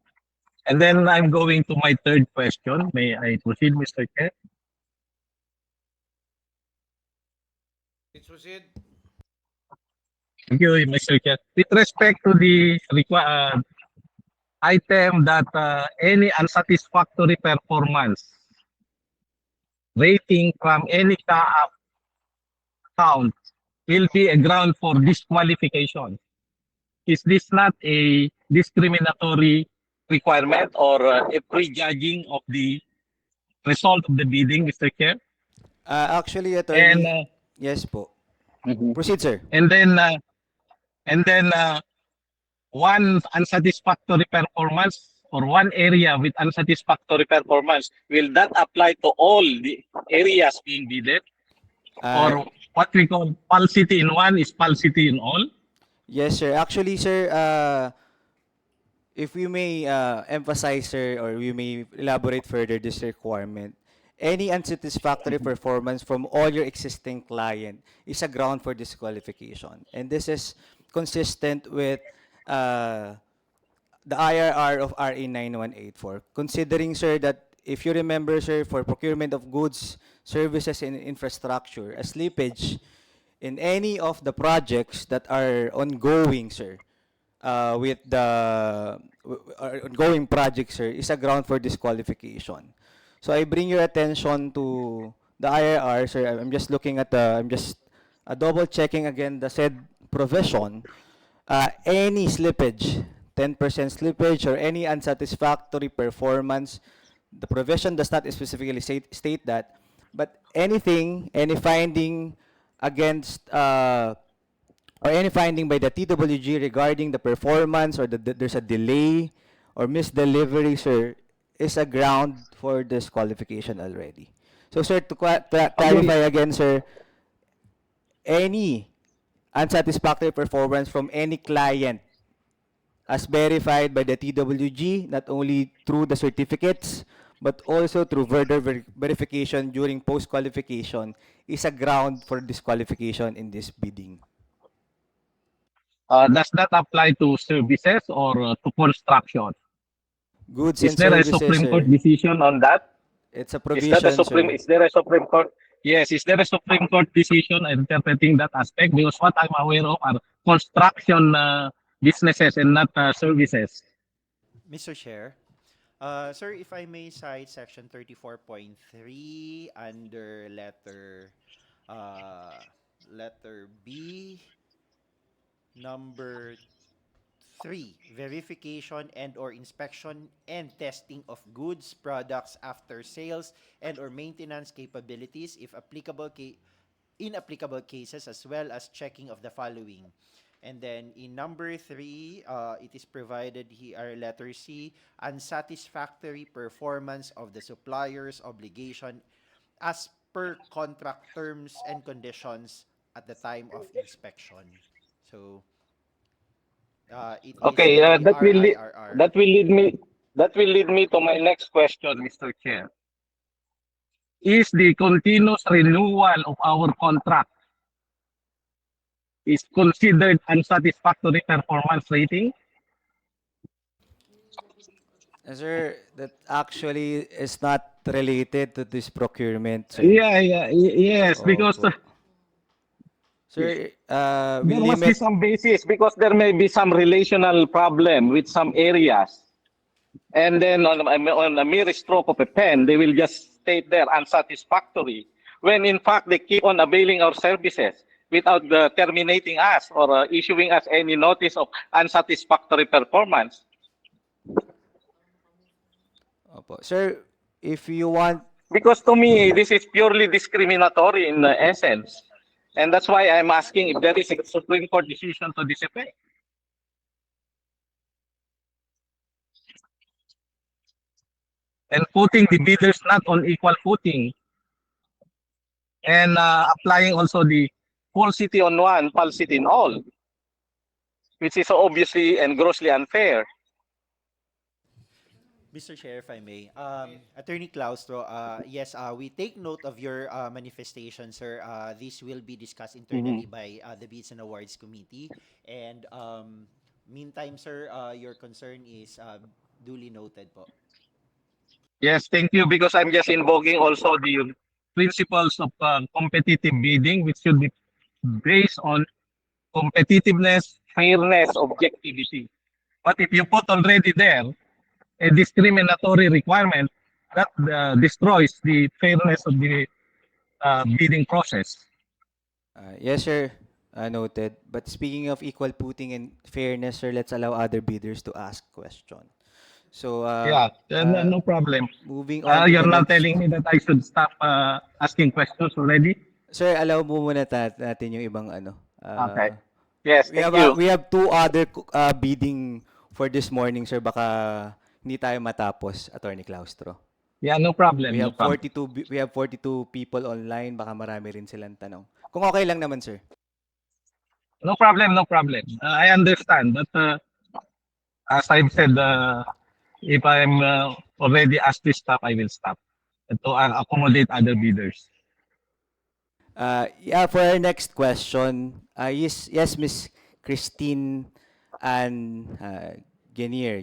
And then I'm going to my third question. May I proceed, Mr. Chair? Please proceed. Thank you, Mr. Chair. With respect to the item that any unsatisfactory performance rating from any CAAP account will be a ground for disqualification. Is this not a discriminatory requirement or a prejudging of the result of the bidding, Mr. Chair? Actually, Attorney, yes po. Proceed, sir. And then one unsatisfactory performance or one area with unsatisfactory performance, will that apply to all the areas being bidded? Or what we call falsity in one is falsity in all? Yes, sir. Actually, sir, if we may emphasize, sir, or we may elaborate further this requirement, any unsatisfactory performance from all your existing client is a ground for disqualification. And this is consistent with the IRR of RA 9184. Considering, sir, that if you remember, sir, for procurement of goods, services, and infrastructure, a slippage in any of the projects that are ongoing, sir, with the ongoing project, sir, is a ground for disqualification. So I bring your attention to the IRR, sir. I'm just looking at I'm just double checking again the said provision. Any slippage, 10% slippage, or any unsatisfactory performance, the provision does not specifically state that, but anything, any finding against or any finding by the TWG regarding the performance or there's a delay or misdelivery, sir, is a ground for disqualification already. So, sir, to clarify again, sir, any unsatisfactory performance from any client as verified by the TWG, not only through the certificates, but also through further verification during post-qualification, is a ground for disqualification in this bidding. does that apply to services or to construction? Goods Is and there a services, Supreme Court sir. decision on that? It's a Is that a provision, Supreme? sir. Is there a Supreme Court? Yes, is there a Supreme Court decision interpreting that aspect? Because what I'm aware of are construction businesses and not services. Mr. Chair, sir, if I may cite section 34.3 under uh, letter B, number 3, verification and or inspection and testing of goods, products after sales and or maintenance capabilities if applicable in applicable cases, as well as checking of the following. And then in number 3, it is provided here, letter C, unsatisfactory performance of the supplier's obligation as per contract terms and conditions at the time of inspection. So it is Okay, the RIRR. that will lead me to my next question, Mr. Chair. Is the continuous renewal of our contract is considered unsatisfactory performance rating? Sir, that actually is not related to this procurement, sir. Yes, because Opo. Sir, we there must be limit. some basis because there may be some relational problem with some areas. And then on a mere stroke of a pen, they will just state there unsatisfactory, when in fact they keep on availing our services without terminating us or issuing us any notice of unsatisfactory performance. Opo. Sir, if you want, Because to me, this is purely discriminatory in essence. And that's why I'm asking if there is a Supreme Court decision to this effect. And putting the bidders not on equal footing, and applying also the falsity on one, falsity in all, which is obviously and grossly unfair. Mr. Chair, if I may, Attorney Claustro, yes, we take note of your manifestation, sir. This will be discussed internally by the Bids and Awards Committee. And meantime, sir, your concern is duly noted po. Yes, thank you, because I'm just invoking also the principles of competitive bidding, which should be based on competitiveness, fairness, objectivity. But if you put already there a discriminatory requirement, that destroys the fairness of the bidding process. yes, sir, noted. But speaking of equal footing and fairness, sir, let's allow other bidders to ask question. So, Yeah, no problem. moving on to You're the now next. telling me that I should stop asking questions already? Sir, allow mo muna natin yung ibang ano. Okay. Yes, We thank have you. we have two other bidding for this morning, sir. Baka hindi tayo matapos, Attorney Claustro. Yeah, no problem. We No have problem. 42 people online, baka marami rin silang tanong. Kung okay lang naman, sir. No problem, no problem. I understand, but as I've said, if I'm already asked to stop, I will stop to accommodate other bidders. Yeah, for our next question, yes, Miss Christine and Genier.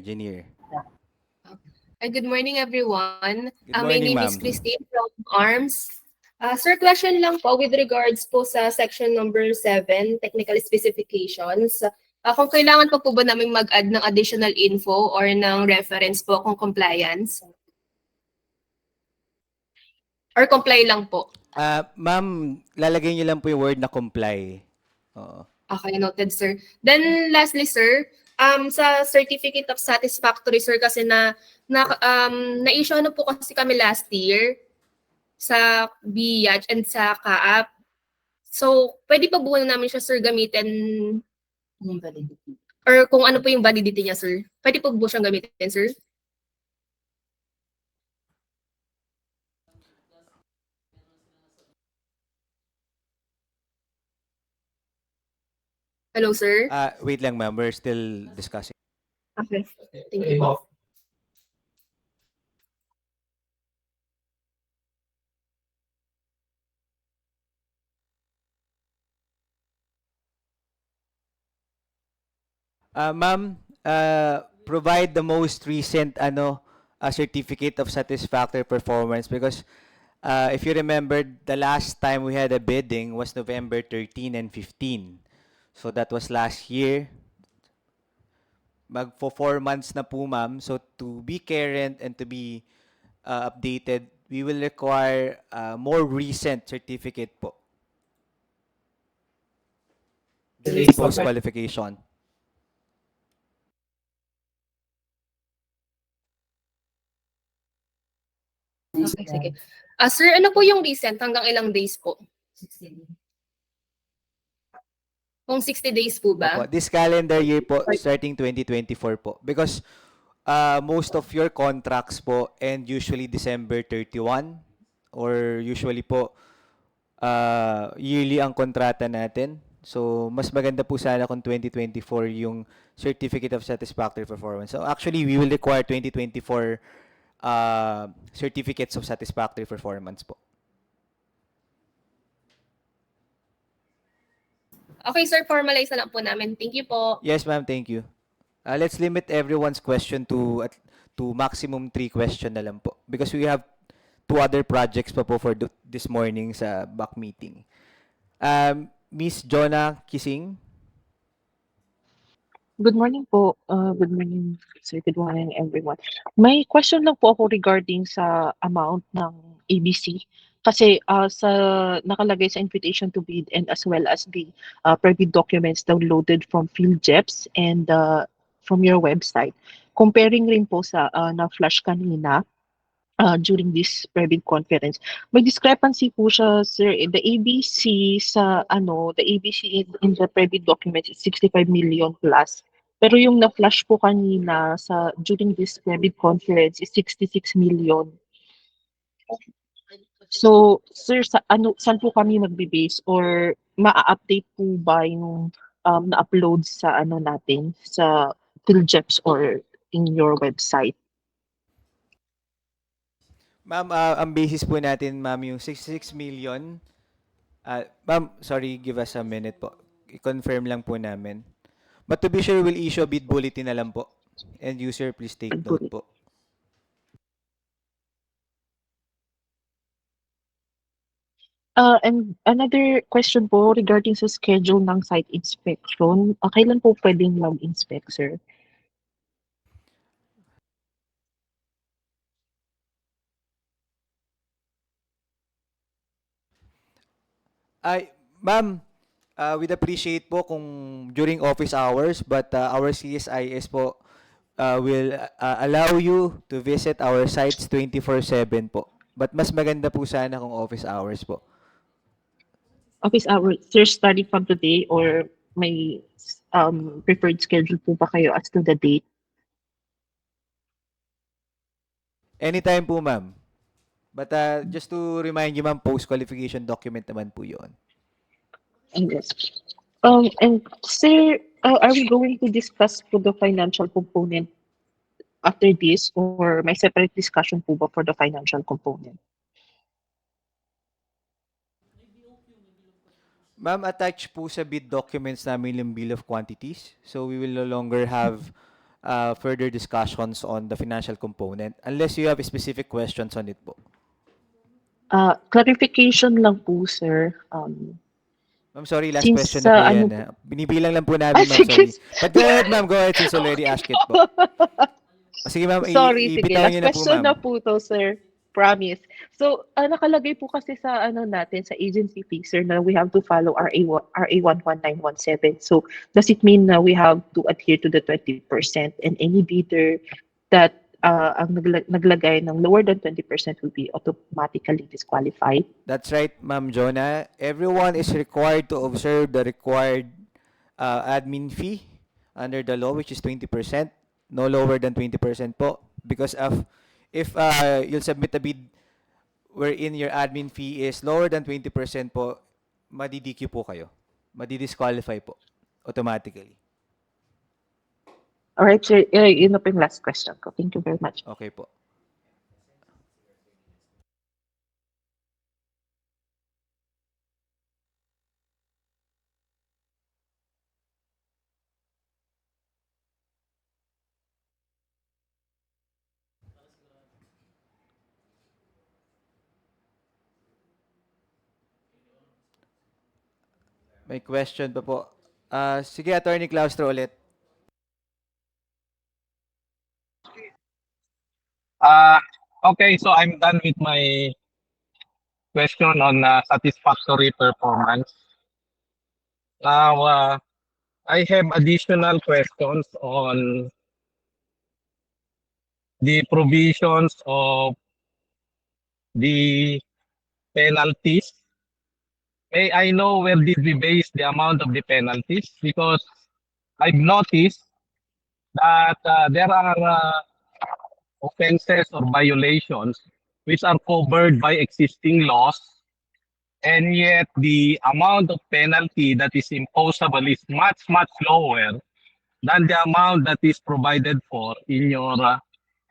Good morning, everyone. Good My morning, name is ma'am. Christine from ARMS. Sir, question lang po with regards po sa section number 7, technical specifications. Kung kailangan pa po ba namin mag-add ng additional info or ng reference po kung compliance? Or comply lang po? Ma'am, lalagay niyo lang po yung word na comply. Oo. Okay, noted, sir. Then lastly, sir, sa certificate of satisfactory, sir, kasi na-issue ano po kasi kami last year sa BAC and sa CAAP. So, pwede pa buwan namin siya, sir, gamitin yung validity? Or kung ano po yung validity niya, sir? Pwede po siyang gamitin, sir? Hello, sir? Wait lang, ma'am. We're still discussing. Okay. Thank you po. Ma'am, provide the most recent certificate of satisfactory performance because if you remember, the last time we had a bidding was November 13 and 15. So that was last year. Mag for 4 months na po, ma'am. So to be current and to be updated, we will require more recent certificate po. Delayed post-qualification. Okay, sige. Sir, ano po yung recent? Hanggang ilang days po? Kung 60 days po ba? Opo, this calendar year po, starting 2024 po. Because most of your contracts po end usually December 31 or usually po yearly ang kontrata natin. So, mas maganda po sana kung 2024 yung Certificate of Satisfactory Performance. So, actually, we will require 2024 certificates of satisfactory performance po. Okay, sir, formalize na lang po namin. Thank you po. Yes, ma'am. Thank you. Let's limit everyone's question to maximum 3 question na lang po. Because we have 2 other projects pa po for this morning sa BAC meeting. Miss Jonah Kising. Good morning po. Good morning, sir. Good morning, everyone. May question lang po ako regarding sa amount ng ABC. Kasi sa nakalagay sa invitation to bid and as well as the pre-bid documents downloaded from PhilJeps and from your website. Comparing rin po sa na-flash kanina, during this pre-bid conference. May discrepancy po siya, sir. The ABC the ABC in the pre-bid document is 65 million plus. Pero yung na-flash po kanina during this pre-bid conference is 66 million. So, sir, saan po kami magbe-base or maa-update po ba yung na-upload sa natin sa PhilJeps or in your website? Ma'am, ang basis po natin, ma'am, yung 66 million. Ma'am, sorry, give us a minute po. I-confirm lang po namin. But to be sure, we'll issue a bid bulletin na lang po. And user, please take note po. And another question po regarding sa schedule ng site inspection. Kailan po pwedeng mag-inspect, sir? Ay, ma'am, we'd appreciate po kung during office hours, but our CSIS po will allow you to visit our sites 24/7 po. But mas maganda po sana kung office hours po. Office hours, sir, starting from today or may preferred schedule po ba kayo as to the date? Anytime po, ma'am. But just to remind you, ma'am, post-qualification document naman po yun. Yes. And sir, are we going to discuss po the financial component after this or may separate discussion po ba for the financial component? Ma'am, attach po sa bid documents namin yung bill of quantities. So we will no longer have further discussions on the financial component unless you have specific questions on it po. Clarification lang po, sir. Ma'am, sorry, last Since, question na po yan. ano Binibilang lang po namin, ma'am, sige. sorry. But go ahead, ma'am, go ahead since already asked it po. Sige, ma'am, Sorry, sige. ibitawan Last niyo na po, question ma'am. na po to, sir. Promise. So, nakalagay po kasi sa natin, sa agency fee, sir, na we have to follow RA 11917. So, does it mean na we have to adhere to the 20% and any bidder that ang naglagay ng lower than 20% will be automatically disqualified? That's right, Ma'am Jonah. Everyone is required to observe the required admin fee under the law, which is 20%, no lower than 20% po. Because if you'll submit a bid wherein your admin fee is lower than 20% po, madi-DQ po kayo. Madi-disqualify po automatically. All right, sir. Yun na po yung last question ko. Thank you very much. Okay po. May question pa po. Sige, Attorney Claustro ulit. Okay, so I'm done with my question on satisfactory performance. Now, I have additional questions on the provisions of the penalties. May I know where did we base the amount of the penalties? Because I've noticed that there are offenses or violations which are covered by existing laws, and yet the amount of penalty that is imposable is much, much lower than the amount that is provided for in your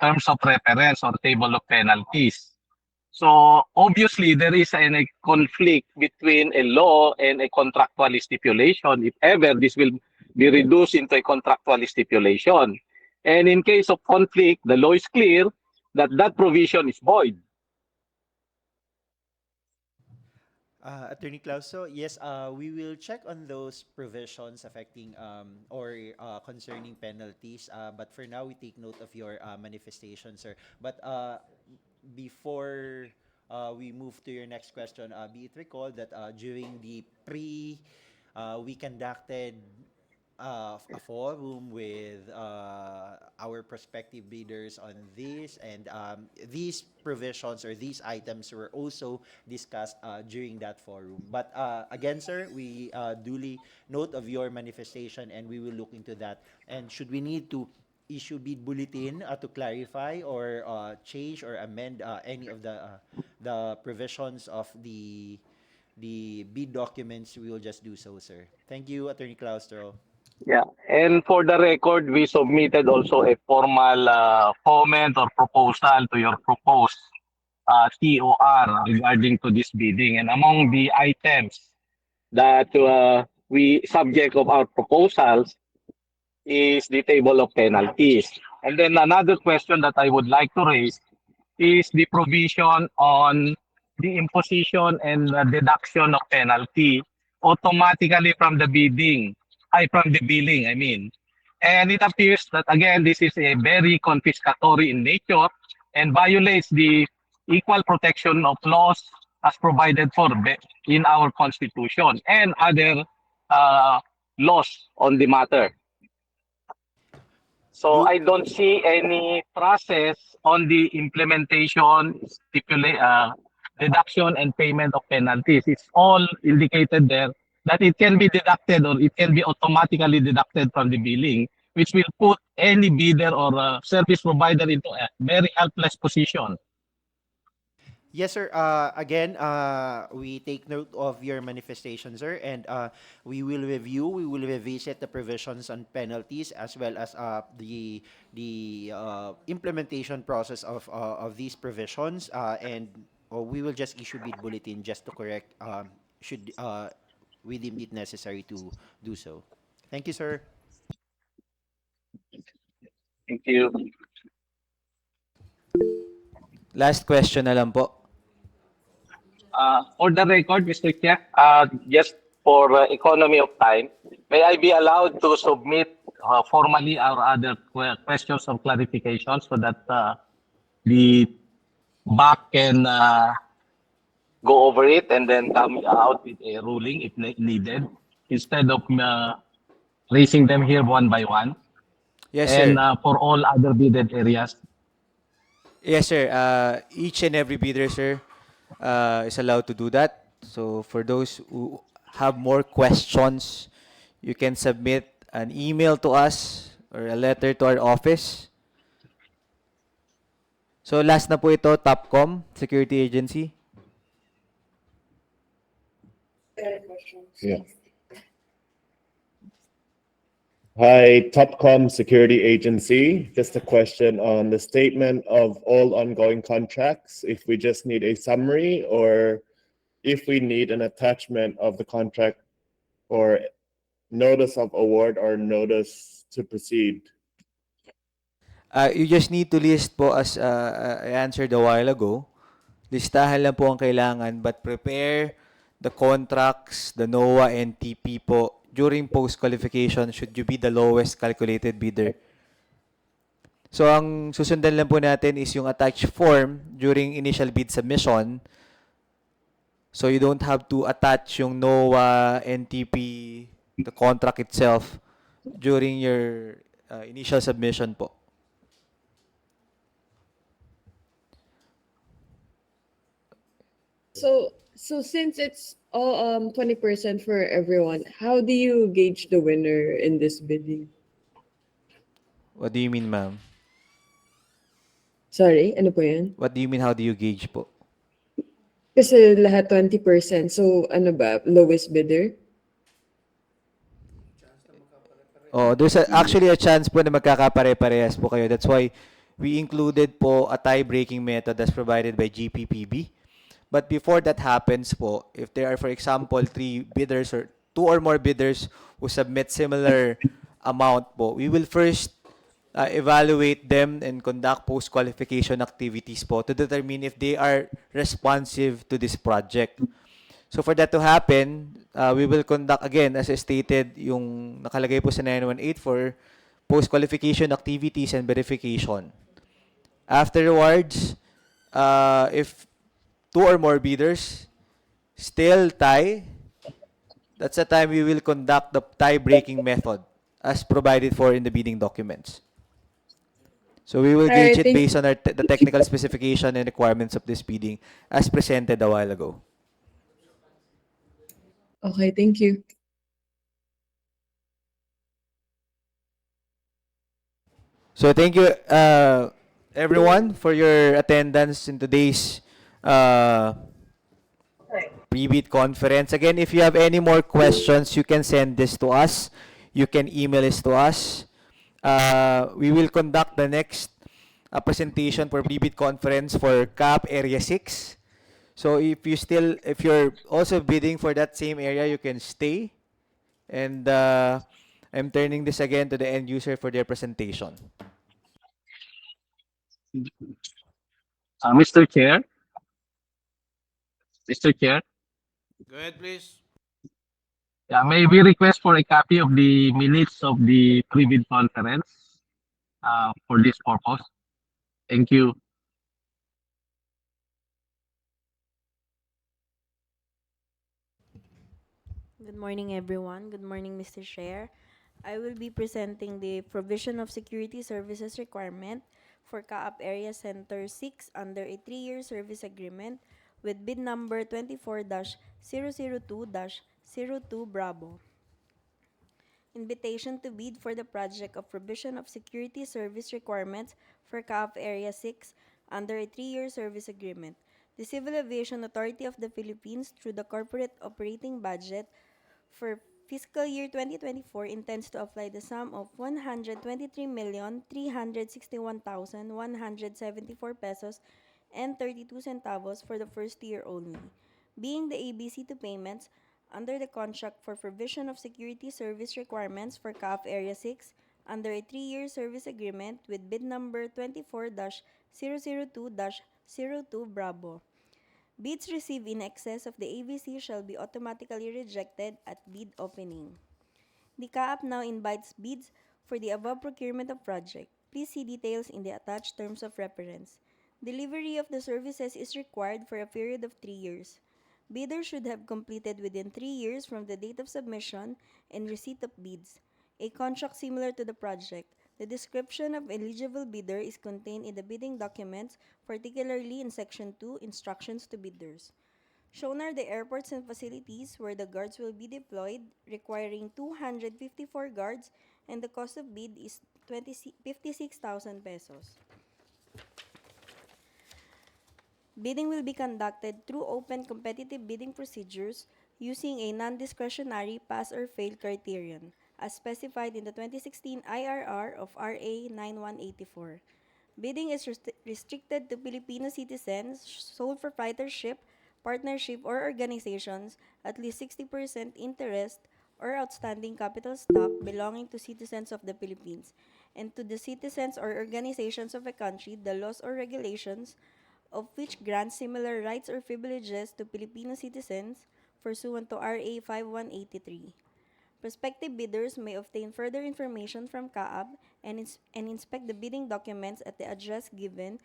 terms of reference or table of penalties. So obviously there is a conflict between a law and a contractual stipulation, if ever this will be reduced into a contractual stipulation. And in case of conflict, the law is clear that that provision is void. Attorney Klaus, so yes, we will check on those provisions affecting or concerning penalties. But for now, we take note of your manifestation, sir. But before we move to your next question, be it recalled that during the we conducted a forum with our prospective bidders on this, and these provisions or these items were also discussed during that forum. But again, sir, we duly note of your manifestation, and we will look into that. And should we need to issue bid bulletin to clarify or change or amend any of the provisions of the bid documents, we will just do so, sir. Thank you, Attorney Claustro. Yeah, and for the record, we submitted also a formal comment or proposal to your proposed TOR regarding to this bidding. And among the items that we subject of our proposals is the table of penalties. And then another question that I would like to raise is the provision on the imposition and deduction of penalty automatically from the from the billing, I mean. And it appears that, again, this is a very confiscatory in nature and violates the equal protection of laws as provided for in our Constitution and other laws on the matter. So I don't see any process on the implementation, deduction and payment of penalties. It's all indicated there that it can be deducted or it can be automatically deducted from the billing, which will put any bidder or service provider into a very helpless position. Yes, sir. Again, we take note of your manifestation, sir, and we will revisit the provisions on penalties as well as the implementation process of these provisions, and we will just issue bid bulletin just to correct should we deem it necessary to do so. Thank you, sir. Thank you. Last question na lang po. For the record, Mr. Chair, just for economy of time, may I be allowed to submit formally our other questions or clarifications so that the BAC can go over it and then come out with a ruling if needed, instead of raising them here one by one? Yes, And sir. for all other bidded areas? Yes, sir. Each and every bidder, sir, is allowed to do that. So for those who have more questions, you can submit an email to us or a letter to our office. So last na po ito, Topcom, Security Agency. Yeah. Hi, Topcom Security Agency. Just a question on the statement of all ongoing contracts. If we just need a summary or if we need an attachment of the contract or notice of award or notice to proceed. You just need to list po as I answered a while ago. Listahan lang po ang kailangan but prepare the contracts, the NOAA and TP po, during post-qualification, should you be the lowest calculated bidder? So, ang susundan lang po natin is yung attached form during initial bid submission. So, you don't have to attach yung NOAA, NTP, the contract itself during your initial submission po. So since it's all 20% for everyone, how do you gauge the winner in this bidding? What do you mean, ma'am? Sorry, ano po yan? What do you mean, how do you gauge po? Kasi lahat 20%. So ano ba, lowest bidder? Oh, there's actually a chance po na magkakapare-parehas po kayo. That's why we included po a tie-breaking method as provided by GPPB. But before that happens po, if there are, for example, 3 bidders or 2 or more bidders who submit similar amount po, we will first evaluate them and conduct post-qualification activities po to determine if they are responsive to this project. So for that to happen, we will conduct again, as stated, yung nakalagay po sa 9184, post-qualification activities and verification. Afterwards, if 2 or more bidders still tie, that's the time we will conduct the tie-breaking method as provided for in the bidding documents. So we will gauge it based on the technical specification and requirements of this bidding as presented a while ago. Okay, thank you. So thank you, everyone, for your attendance in today's pre-bid conference. Again, if you have any more questions, you can send this to us. You can email this to us. We will conduct the next presentation for pre-bid conference for CAAP Area 6. So if you're also bidding for that same area, you can stay. And I'm turning this again to the end user for their presentation. Mr. Chair. Mr. Chair. Go ahead, please. Yeah, may we request for a copy of the minutes of the pre-bid conference for this purpose? Thank you. Good morning, everyone. Good morning, Mr. Chair. I will be presenting the provision of security services requirement for CAAP Area Center 6 under a 3-year service agreement with bid number 24-002-02 Bravo. Invitation to bid for the project of provision of security service requirements for CAAP Area 6 under a 3-year service agreement. The Civil Aviation Authority of the Philippines, through the corporate operating budget for fiscal year 2024, intends to apply the sum of 123,361,174 pesos and 32 centavos for the first year only, being the ABC to payments under the contract for provision of security service requirements for CAAP Area 6 under a 3-year service agreement with bid number 24-002-02 Bravo. Bids received in excess of the ABC shall be automatically rejected at bid opening. The CAAP now invites bids for the above procurement of project. Please see details in the attached terms of reference. Delivery of the services is required for a period of 3 years. Bidders should have completed within 3 years from the date of submission and receipt of bids a contract similar to the project. The description of eligible bidder is contained in the bidding documents, particularly in Section 2, Instructions to Bidders. Shown are the airports and facilities where the guards will be deployed, requiring 254 guards, and the cost of bid is 56,000 pesos. Bidding will be conducted through open competitive bidding procedures using a non-discretionary pass or fail criterion, as specified in the 2016 IRR of RA 9184. Bidding is restricted to Filipino citizens, sole proprietorship, partnership, or organizations, at least 60% interest or outstanding capital stock belonging to citizens of the Philippines, and to the citizens or organizations of a country, the laws or regulations of which grant similar rights or privileges to Filipino citizens, pursuant to RA 5183. Prospective bidders may obtain further information from CAAP and inspect the bidding documents at the address given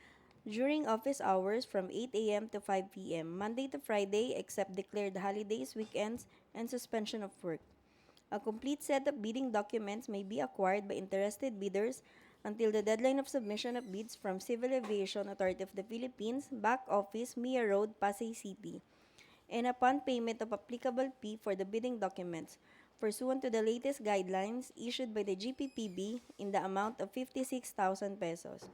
during office hours from 8 a.m. to 5 p.m., Monday to Friday, except declared holidays, weekends, and suspension of work. A complete set of bidding documents may be acquired by interested bidders until the deadline of submission of bids from Civil Aviation Authority of the Philippines, BAC Office, Mia Road, Pasay City, and upon payment of applicable fee for the bidding documents, pursuant to the latest guidelines issued by the GPPB in the amount of 56,000 pesos.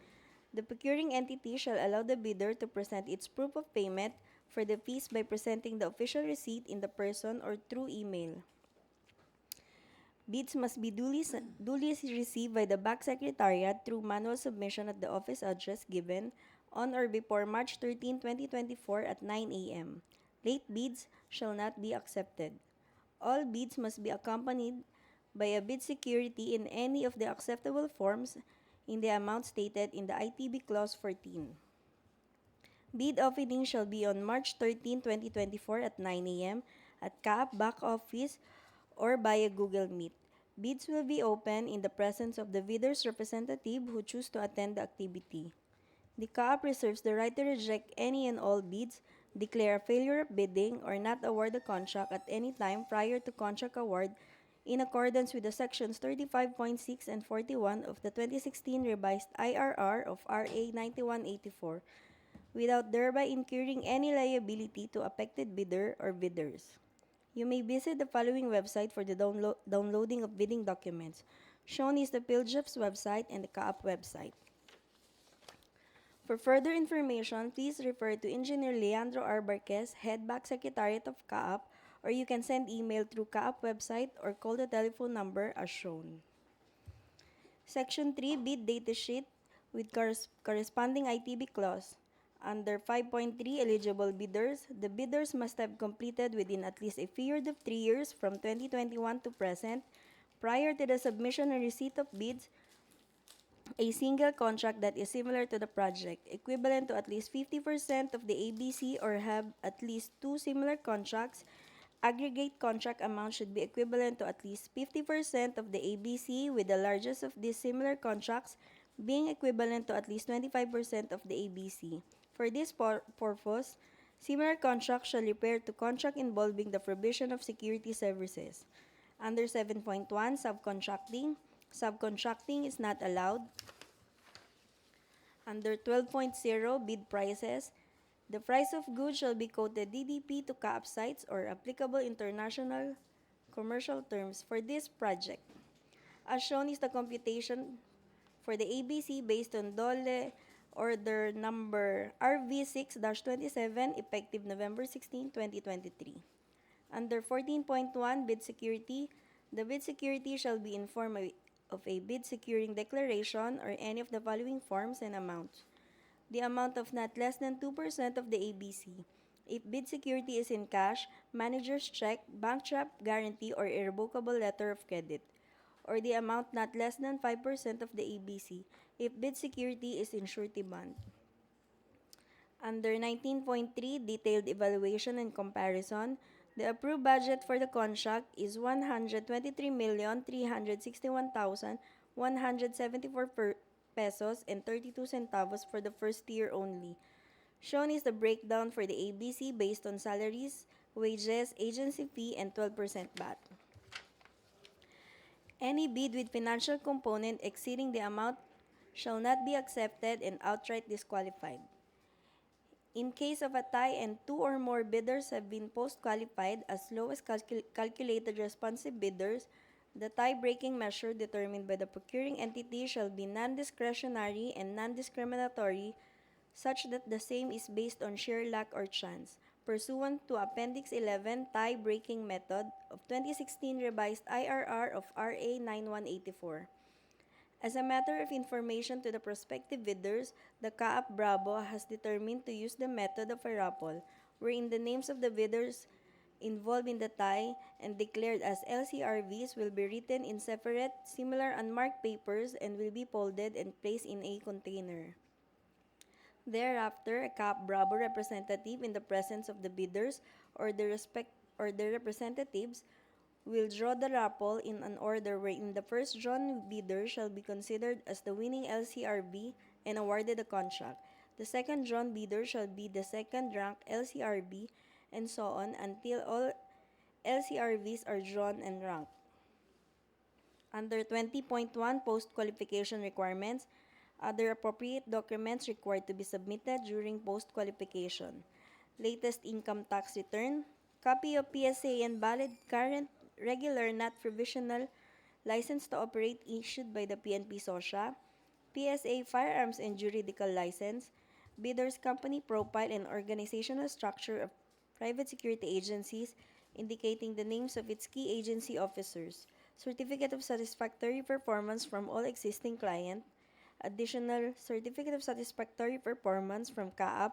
The procuring entity shall allow the bidder to present its proof of payment for the fees by presenting the official receipt in the person or through email. Bids must be duly received by the BAC Secretariat through manual submission at the office address given on or before March 13, 2024 at 9 a.m. Late bids shall not be accepted. All bids must be accompanied by a bid security in any of the acceptable forms in the amount stated in the ITB Clause 14. Bid opening shall be on March 13, 2024 at 9 a.m. at CAAP back office or via Google Meet. Bids will be open in the presence of the bidder's representative who choose to attend the activity. The CAAP reserves the right to reject any and all bids, declare a failure of bidding, or not award a contract at any time prior to contract award in accordance with the sections 35.6 and 41 of the 2016 revised IRR of RA 9184 without thereby incurring any liability to affected bidder or bidders. You may visit the following website for the downloading of bidding documents. Shown is the PhilJob's website and the CAAP website. For further information, please refer to Engineer Leandro R. Barquez, Head BAC Secretariat of CAAP, or you can send email through CAAP website or call the telephone number as shown. Section 3, Bid Data Sheet with corresponding ITB clause. Under 5.3 eligible bidders, the bidders must have completed within at least a period of 3 years from 2021 to present, prior to the submission and receipt of bids, a single contract that is similar to the project, equivalent to at least 50% of the ABC, or have at least 2 similar contracts. Aggregate contract amount should be equivalent to at least 50% of the ABC, with the largest of these similar contracts being equivalent to at least 25% of the ABC. For this purpose, similar contracts shall refer to contract involving the provision of security services. Under 7.1, subcontracting. Subcontracting is not allowed. Under 12.0, bid prices. The price of goods shall be quoted DDP to CAAP sites or applicable international commercial terms for this project. As shown is the computation for the ABC based on DOLE Order Number RV6-27, effective November 16, 2023. Under 14.1, Bid Security, the bid security shall be in form of a bid securing declaration or any of the following forms and amounts. The amount of not less than 2% of the ABC. If bid security is in cash, manager's check, bank draft guarantee, or irrevocable letter of credit. Or the amount not less than 5% of the ABC if bid security is in surety bond. Under 19.3, Detailed Evaluation and Comparison, the approved budget for the contract is 123,361,174 pesos and 32 centavos for the first year only. Shown is the breakdown for the ABC based on salaries, wages, agency fee, and 12% VAT. Any bid with financial component exceeding the amount shall not be accepted and outright disqualified. In case of a tie and 2 or more bidders have been post-qualified as low as calculated responsive bidders, the tie-breaking measure determined by the procuring entity shall be non-discretionary and non-discriminatory, such that the same is based on sheer luck or chance, pursuant to Appendix 11 Tie-Breaking Method of 2016 Revised IRR of RA 9184. As a matter of information to the prospective bidders, the CAAP Bravo has determined to use the method of a raffle, wherein the names of the bidders involved in the tie and declared as LCRVs will be written in separate, similar unmarked papers and will be folded and placed in a container. Thereafter, a CAAP Bravo representative in the presence of the bidders or the or their representatives will draw the raffle in an order wherein the first drawn bidder shall be considered as the winning LCRB and awarded the contract. The second drawn bidder shall be the second ranked LCRB, and so on until all LCRVs are drawn and ranked. Under 20.1 post-qualification requirements, other appropriate documents required to be submitted during post-qualification. Latest income tax return, copy of PSA and valid current regular not provisional license to operate issued by the PNP SOSHA, PSA firearms and juridical license, bidder's company profile and organizational structure of private security agencies indicating the names of its key agency officers, certificate of satisfactory performance from all existing client, additional certificate of satisfactory performance from CAAP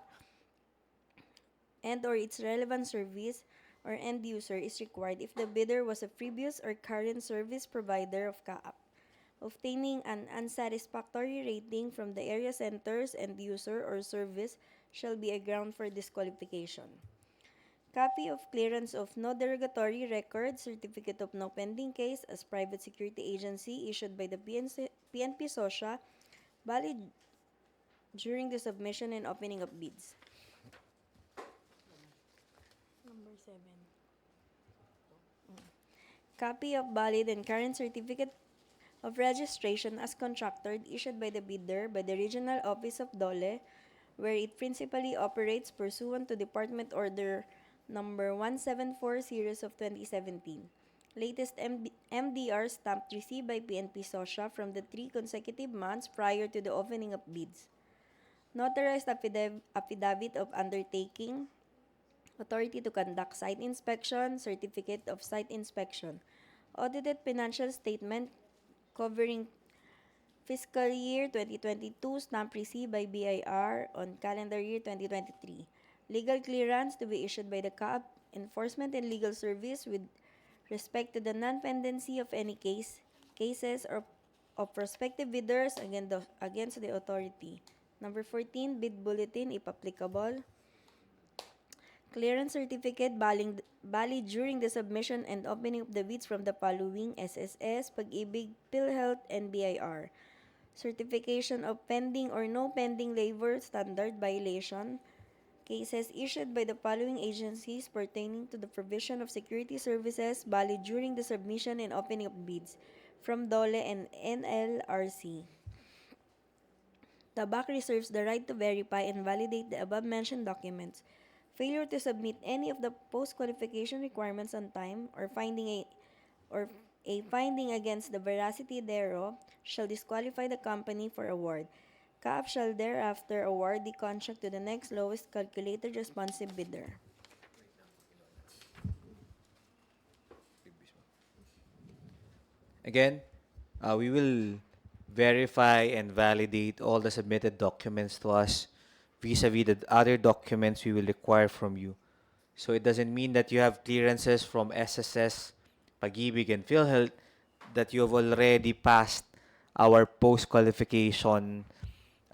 and or its relevant service or end user is required if the bidder was a previous or current service provider of CAAP. Obtaining an unsatisfactory rating from the area center's end user or service shall be a ground for disqualification. Copy of clearance of no derogatory record, certificate of no pending case as private security agency issued by the PNP SOSHA, valid during the submission and opening of bids. Number 7. Copy of valid and current certificate of registration as contractor issued by the bidder by the Regional Office of DOLE, where it principally operates pursuant to Department Order Number 174 Series of 2017. Latest MDR stamped received by PNP SOSHA from the 3 consecutive months prior to the opening of bids. Notarized affidavit of undertaking, authority to conduct site inspection, certificate of site inspection, audited financial statement covering fiscal year 2022 stamp received by BIR on calendar year 2023. Legal clearance to be issued by the CAAP Enforcement and Legal Service with respect to the non-pendency of any cases or of prospective bidders against the authority. Number 14, bid bulletin if applicable. Clearance certificate valid during the submission and opening of the bids from the following SSS, Pag-ibig, PhilHealth, and BIR. Certification of pending or no pending labor standard violation cases issued by the following agencies pertaining to the provision of security services valid during the submission and opening of bids from DOLE and NLRC. The BAC reserves the right to verify and validate the above-mentioned documents. Failure to submit any of the post-qualification requirements on time or a finding against the veracity thereof shall disqualify the company for award. CAAP shall thereafter award the contract to the next lowest calculated responsive bidder. Again, we will verify and validate all the submitted documents to us vis-a-vis the other documents we will require from you. So it doesn't mean that you have clearances from SSS, Pag-ibig, and PhilHealth that you have already passed our post-qualification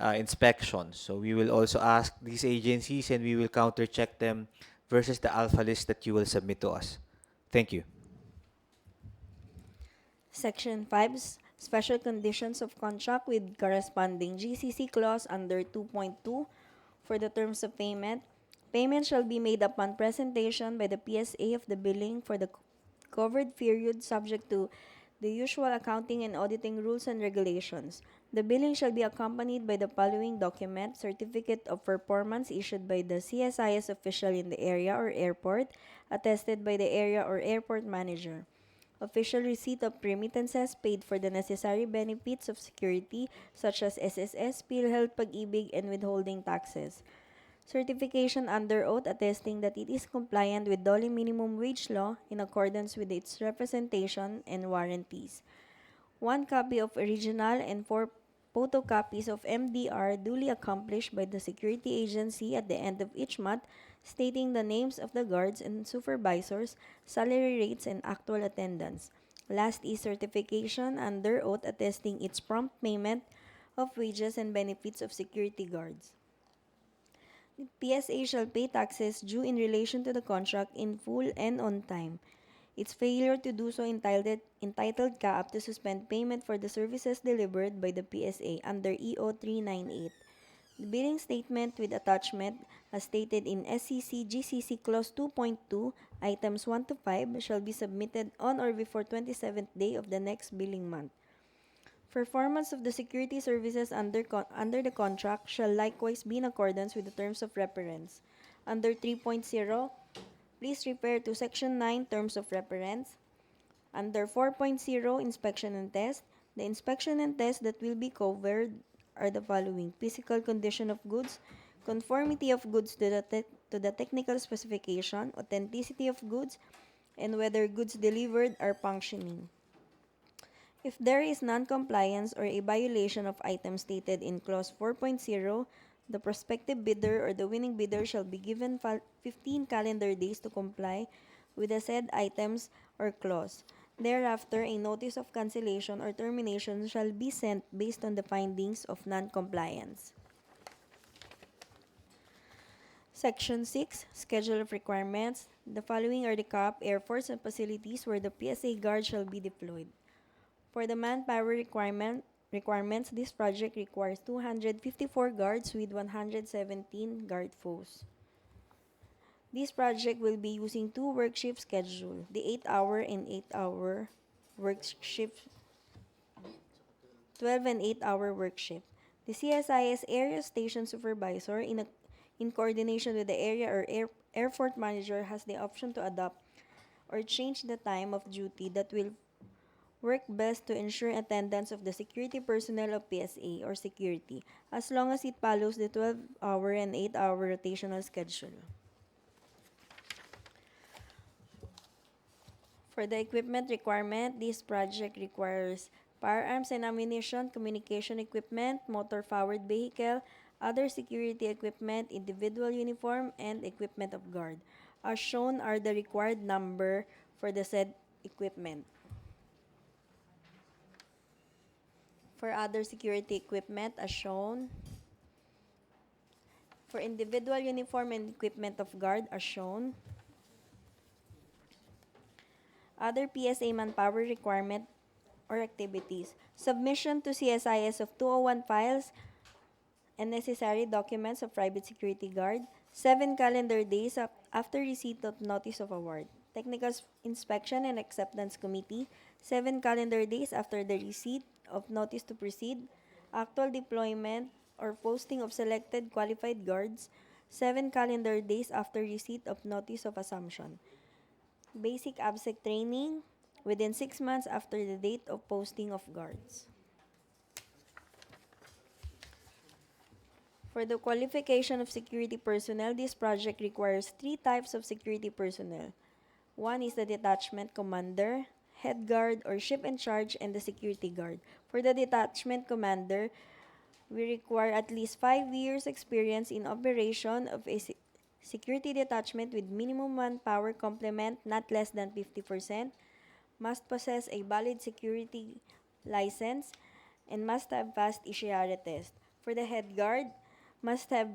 inspections. So we will also ask these agencies and we will counter-check them versus the alpha list that you will submit to us. Thank you. Section 5, Special Conditions of Contract with corresponding GCC clause under 2.2 for the terms of payment. Payment shall be made upon presentation by the PSA of the billing for the covered period subject to the usual accounting and auditing rules and regulations. The billing shall be accompanied by the following document: certificate of performance issued by the CSIS official in the area or airport, attested by the area or airport manager. Official receipt of remittances paid for the necessary benefits of security such as SSS, PhilHealth, Pag-ibig, and withholding taxes. Certification under oath attesting that it is compliant with DOLE minimum wage law in accordance with its representation and warranties. 1 copy of original and 4 photocopies of MDR duly accomplished by the security agency at the end of each month, stating the names of the guards and supervisors, salary rates, and actual attendance. Last is certification under oath attesting its prompt payment of wages and benefits of security guards. PSA shall pay taxes due in relation to the contract in full and on time. Its failure to do so entitled CAAP to suspend payment for the services delivered by the PSA under EO 398. The billing statement with attachment, as stated in SCC GCC Clause 2.2, items 1 to 5, shall be submitted on or before 27th day of the next billing month. Performance of the security services under the contract shall likewise be in accordance with the terms of reference. Under 3.0, please refer to Section 9, Terms of Reference. Under 4.0, Inspection and Test, the inspection and test that will be covered are the following: physical condition of goods, conformity of goods to the technical specification, authenticity of goods, and whether goods delivered are functioning. If there is non-compliance or a violation of items stated in Clause 4.0, the prospective bidder or the winning bidder shall be given 15 calendar days to comply with the said items or clause. Thereafter, a notice of cancellation or termination shall be sent based on the findings of non-compliance. Section 6, Schedule of Requirements. The following are the CAAP, Air Force, and facilities where the PSA Guard shall be deployed. For the manpower requirements, this project requires 254 guards with 117 guard posts. This project will be using two work shift schedule, the 8-hour and 8-hour work shift, 12 and 8-hour work shift. The CSIS Area Station Supervisor, in coordination with the area or airport manager, has the option to adopt or change the time of duty that will work best to ensure attendance of the security personnel of PSA or security, as long as it follows the 12-hour and 8-hour rotational schedule. For the equipment requirement, this project requires firearms and ammunition, communication equipment, motor-powered vehicle, other security equipment, individual uniform, and equipment of guard. As shown are the required number for the said equipment. For other security equipment, as shown. For individual uniform and equipment of guard, as shown. Other PSA manpower requirement or activities. Submission to CSIS of 201 files and necessary documents of private security guard. 7 calendar days after receipt of notice of award. Technical inspection and acceptance committee. 7 calendar days after the receipt of notice to proceed. Actual deployment or posting of selected qualified guards. 7 calendar days after receipt of notice of assumption. Basic ABSEC training within 6 months after the date of posting of guards. For the qualification of security personnel, this project requires 3 types of security personnel. One is the detachment commander, head guard or ship in charge, and the security guard. For the detachment commander, we require at least 5 years experience in operation of a security detachment with minimum manpower complement not less than 50%, must possess a valid security license, and must have passed Ishihara test. For the head guard, must have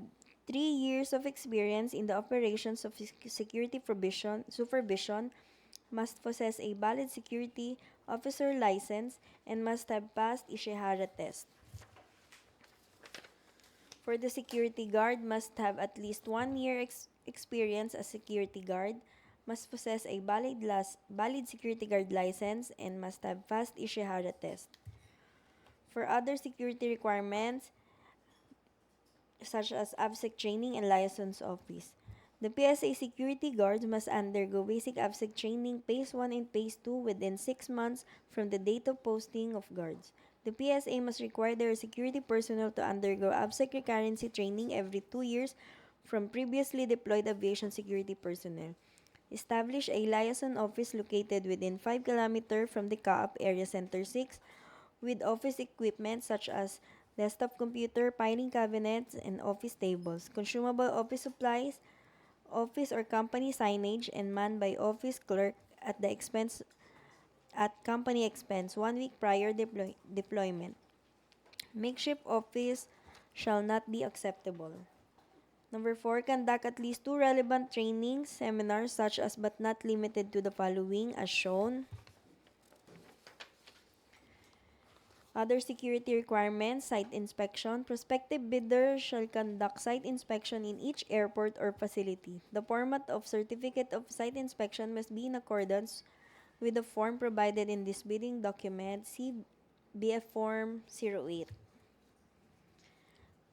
3 years of experience in the operations of security supervision, must possess a valid security officer license, and must have passed Ishihara test. For the security guard, must have at least 1 year experience as security guard, must possess a valid security guard license, and must have passed Ishihara test. For other security requirements, such as ABSEC training and license office, the PSA security guards must undergo basic ABSEC training Phase 1 and Phase 2 within 6 months from the date of posting of guards. The PSA must require their security personnel to undergo ABSEC recurrency training every 2 years from previously deployed aviation security personnel. Establish a liaison office located within 5 km from the CAAP Area Center 6 with office equipment such as desktop computer, filing cabinets, and office tables, consumable office supplies, office or company signage, and manned by office clerk at company expense 1 week prior deployment. Makeshift office shall not be acceptable. Number 4, conduct at least 2 relevant trainings, seminars such as but not limited to the following as shown. Other security requirements, site inspection. Prospective bidder shall conduct site inspection in each airport or facility. The format of certificate of site inspection must be in accordance with the form provided in this bidding document, see BF Form 08.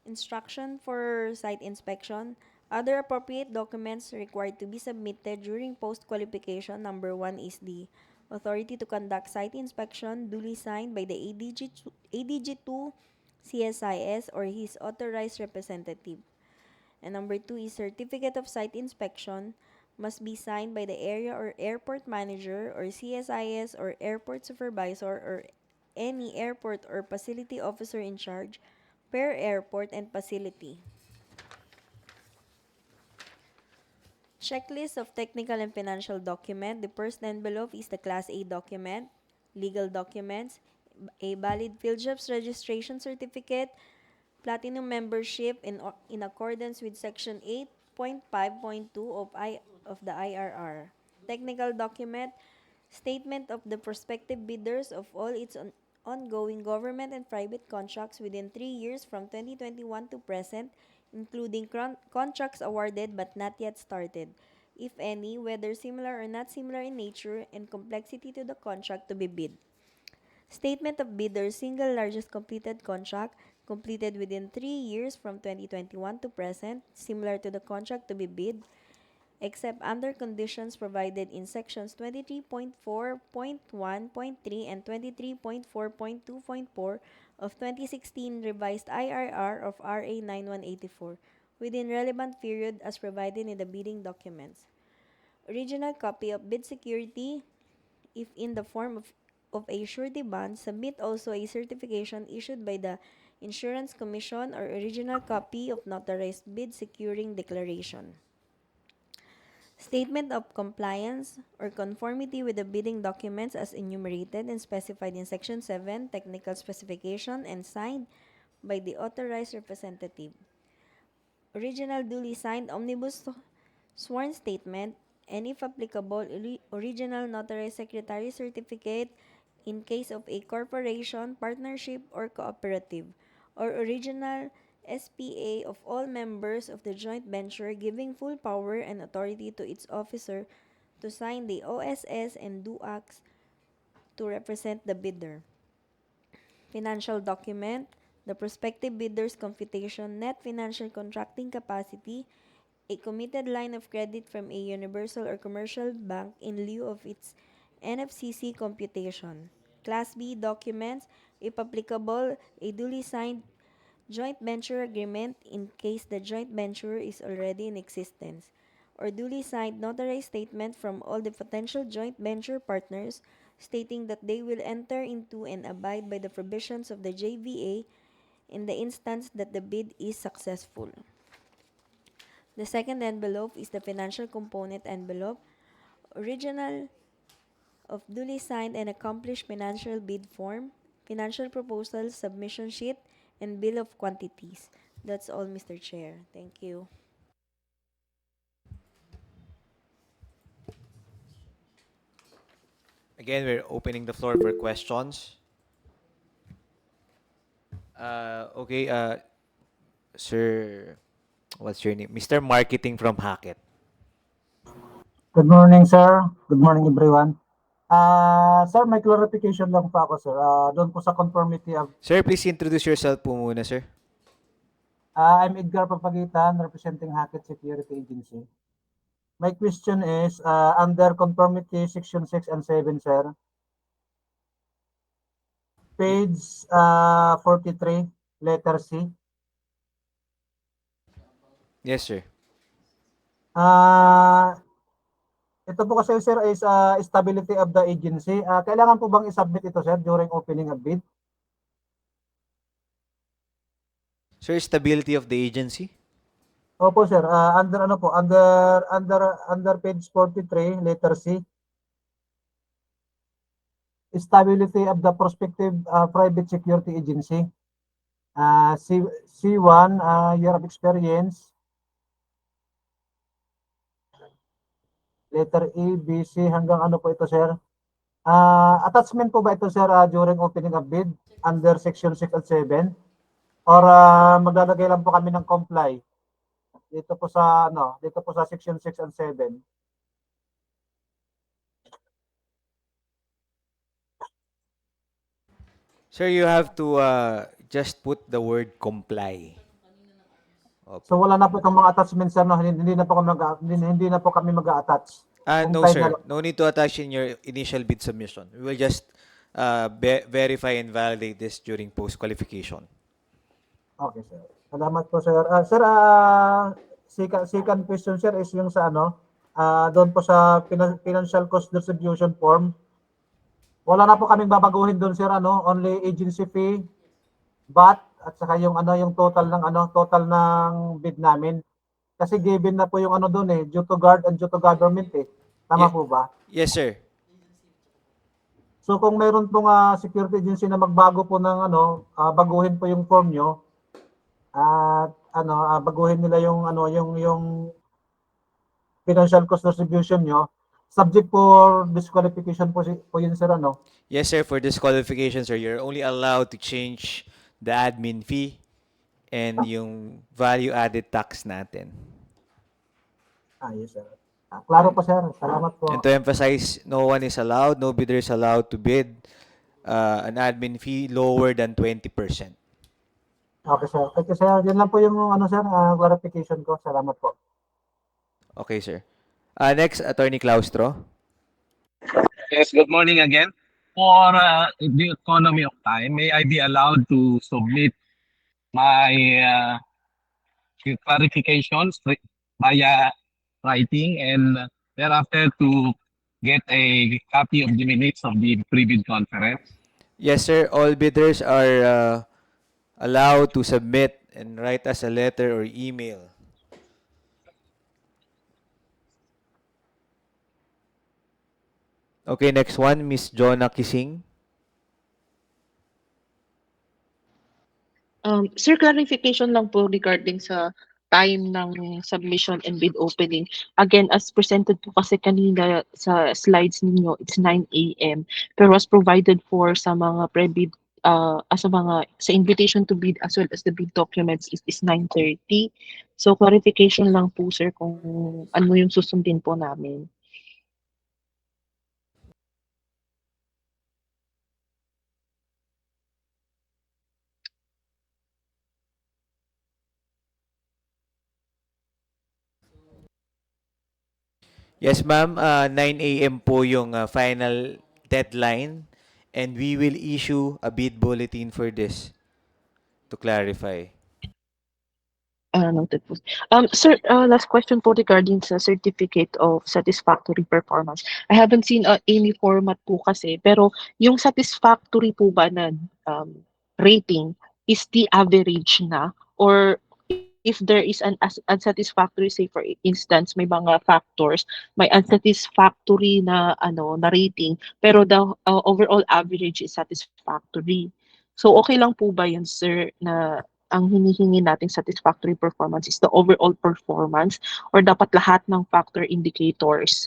Instruction for site inspection. Other appropriate documents required to be submitted during post-qualification. Number 1 is the authority to conduct site inspection duly signed by the ADG2 CSIS or his authorized representative. And number 2 is certificate of site inspection must be signed by the area or airport manager or CSIS or airport supervisor or any airport or facility officer in charge per airport and facility. Checklist of technical and financial document. The first envelope is the Class A document, legal documents, a valid field jobs registration certificate, platinum membership in accordance with Section 8.5.2 of the IRR. Technical document, statement of the prospective bidders of all its ongoing government and private contracts within 3 years from 2021 to present, including contracts awarded but not yet started, if any, whether similar or not similar in nature and complexity to the contract to be bid. Statement of bidder's single largest completed contract, completed within 3 years from 2021 to present, similar to the contract to be bid, except under conditions provided in sections 23.4.1.3 and 23.4.2.4 of 2016 revised IRR of RA 9184 within relevant period as provided in the bidding documents. Original copy of bid security, if in the form of a surety bond, submit also a certification issued by the Insurance Commission or original copy of notarized bid securing declaration. Statement of compliance or conformity with the bidding documents as enumerated and specified in Section 7, Technical Specification, and signed by the authorized representative. Original duly signed omnibus sworn statement, and if applicable, original notarized secretary certificate in case of a corporation, partnership, or cooperative, or original SPA of all members of the joint venture giving full power and authority to its officer to sign the OSS and do acts to represent the bidder. Financial document, the prospective bidder's computation net financial contracting capacity, a committed line of credit from a universal or commercial bank in lieu of its NFCC computation. Class B documents, if applicable, a duly signed joint venture agreement in case the joint venture is already in existence, or duly signed notarized statement from all the potential joint venture partners stating that they will enter into and abide by the provisions of the JVA in the instance that the bid is successful. The second envelope is the financial component envelope, original of duly signed and accomplished financial bid form, financial proposal submission sheet, and bill of quantities. That's all, Mr. Chair. Thank you. Again, we're opening the floor for questions. Okay, sir, what's your name? Mr. Marketing from Hackett. Good morning, sir. Good morning, everyone. Sir, may clarification lang po ako, sir. Doon po sa conformity of... Sir, please introduce yourself po muna, sir. I'm Edgar Papagitan, representing Hackett Security Agency. My question is, under conformity section 6 and 7, sir, page 43, letter C. Yes, sir. Ito po kasi, sir, is stability of the agency. Kailangan po bang isubmit ito, sir, during opening of bid? Sir, stability of the agency? Opo, sir. Under ano po? Under page 43, letter C. Stability of the prospective private security agency. C1, year of experience. letter A, B, C, hanggang ano po ito, sir? Attachment po ba ito, sir, during opening of bid under section 6 at 7? Or maglalagay lang po kami ng comply dito po sa section 6 and 7? Sir, you have to just put the word comply. So wala na po itong mga attachments, sir, no? Hindi na po kami hindi na po kami mag-a-attach. No, Comply na sir. lang. No need to attach in your initial bid submission. We will just verify and validate this during post-qualification. Okay, sir. Salamat po, sir. Sir, second question, sir, is yung sa doon po sa financial cost distribution form. Wala na po kaming babaguhin doon, sir, only agency fee, BAT, at saka yung yung total ng bid namin. Kasi given na po yung doon due to guard and due to government Tama po ba? Yes, sir. So kung mayroon pong security agency na magbago po ng baguhin po yung form nyo, at baguhin nila yung yung financial cost distribution nyo, subject for disqualification po yun, sir, Yes, sir. For disqualification, sir, you're only allowed to change the admin fee and yung value-added tax natin. Yes, sir. Klaro po, sir. Salamat po. And to emphasize, no one is allowed, no bidder is allowed to bid an admin fee lower than 20%. Okay, sir. Thank you, sir. Yun lang po yung sir, clarification ko. Salamat po. Okay, sir. Next, Attorney Claustro. Yes, good morning again. For the economy of time, may I be allowed to submit my clarifications via writing and thereafter to get a copy of the minutes of the pre-bid conference? Yes, sir. All bidders are allowed to submit and write us a letter or email. Okay, next one, Miss Jonah Kising. Sir, clarification lang po regarding sa time ng submission and bid opening. Again, as presented po kasi kanina sa slides ninyo, it's 9 a.m. Pero as provided for sa mga pre-bid, sa invitation to bid as well as the bid documents is 9:30. So clarification lang po, sir, kung ano yung susundin po namin. Yes, ma'am. 9 a.m. po yung final deadline and we will issue a bid bulletin for this to clarify. Noted po. Sir, last question po regarding sa certificate of satisfactory performance. I haven't seen any format po kasi, pero yung satisfactory po ba na rating is the average na, or if there is an unsatisfactory, say for instance, may mga factors, may unsatisfactory na na rating, pero the overall average is satisfactory. So okay lang po ba yun, sir, na ang hinihingi nating satisfactory performance is the overall performance, or dapat lahat ng factor indicators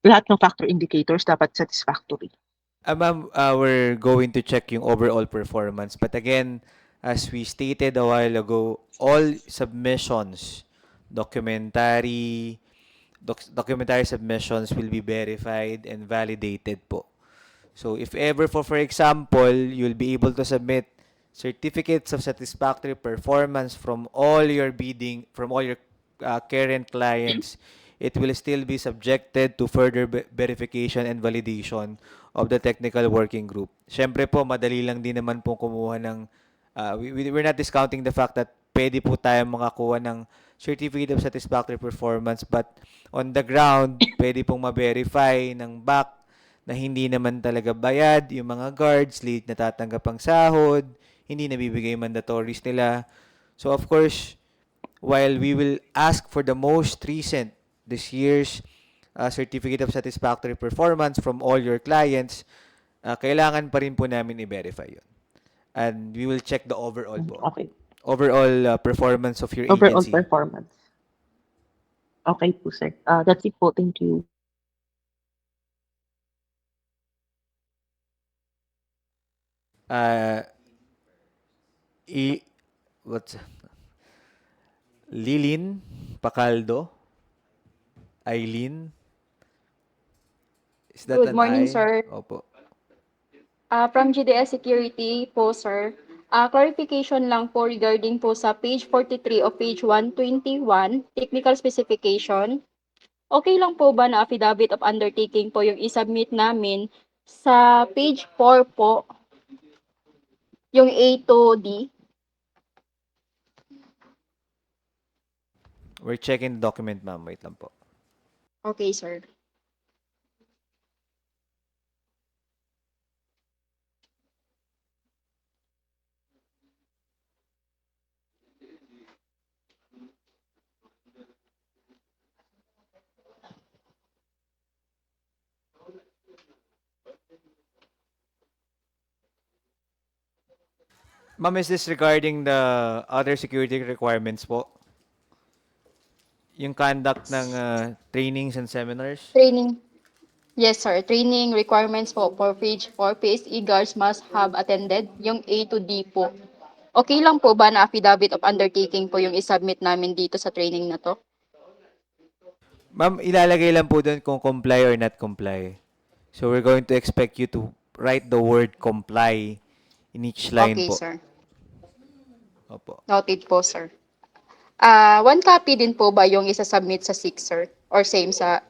lahat ng factor indicators dapat satisfactory? Ma'am, we're going to check yung overall performance. But again, as we stated a while ago, all submissions, documentary submissions will be verified and validated po. So if ever for example, you'll be able to submit certificates of satisfactory performance from all your current clients, it will still be subjected to further verification and validation of the technical working group. Siyempre po, madali lang din naman po kumuha ng, we're not discounting the fact that pwede po tayo makakuha ng certificate of satisfactory performance, but on the ground, pwede pong ma-verify ng BAC na hindi naman talaga bayad, yung mga guards, late natatanggap ang sahod, hindi nabibigay mandatories nila. So of course, while we will ask for the most recent, this year's certificate of satisfactory performance from all your clients, kailangan pa rin po namin i-verify yun. And we will check the overall po. Okay. Overall performance of your Overall agency. performance. Okay po, sir. That's it po. Thank you. Uh, I, what's, Lilin Pacaldo? Eileen? Is that Good an morning, I? sir. Opo. From GDS Security po, sir. Clarification lang po regarding po sa page 43 o page 121, technical specification. Okay lang po ba na affidavit of undertaking po yung isubmit namin sa page 4 po, yung A to D? We're checking the document, ma'am. Wait lang po. Okay, sir. Ma'am, is this regarding the other security requirements po? Yung conduct ng trainings and seminars? Training. Yes, sir. Training requirements po for page 4, PSE guards must have attended, yung A to D po. Okay lang po ba na affidavit of undertaking po yung isubmit namin dito sa training na to? Ma'am, ilalagay lang po doon kung comply or not comply. So we're going to expect you to write the word comply in each line Okay, po. sir. Opo. Noted po, sir. One copy din po ba yung isasubmit sa 6, sir? Or same sa...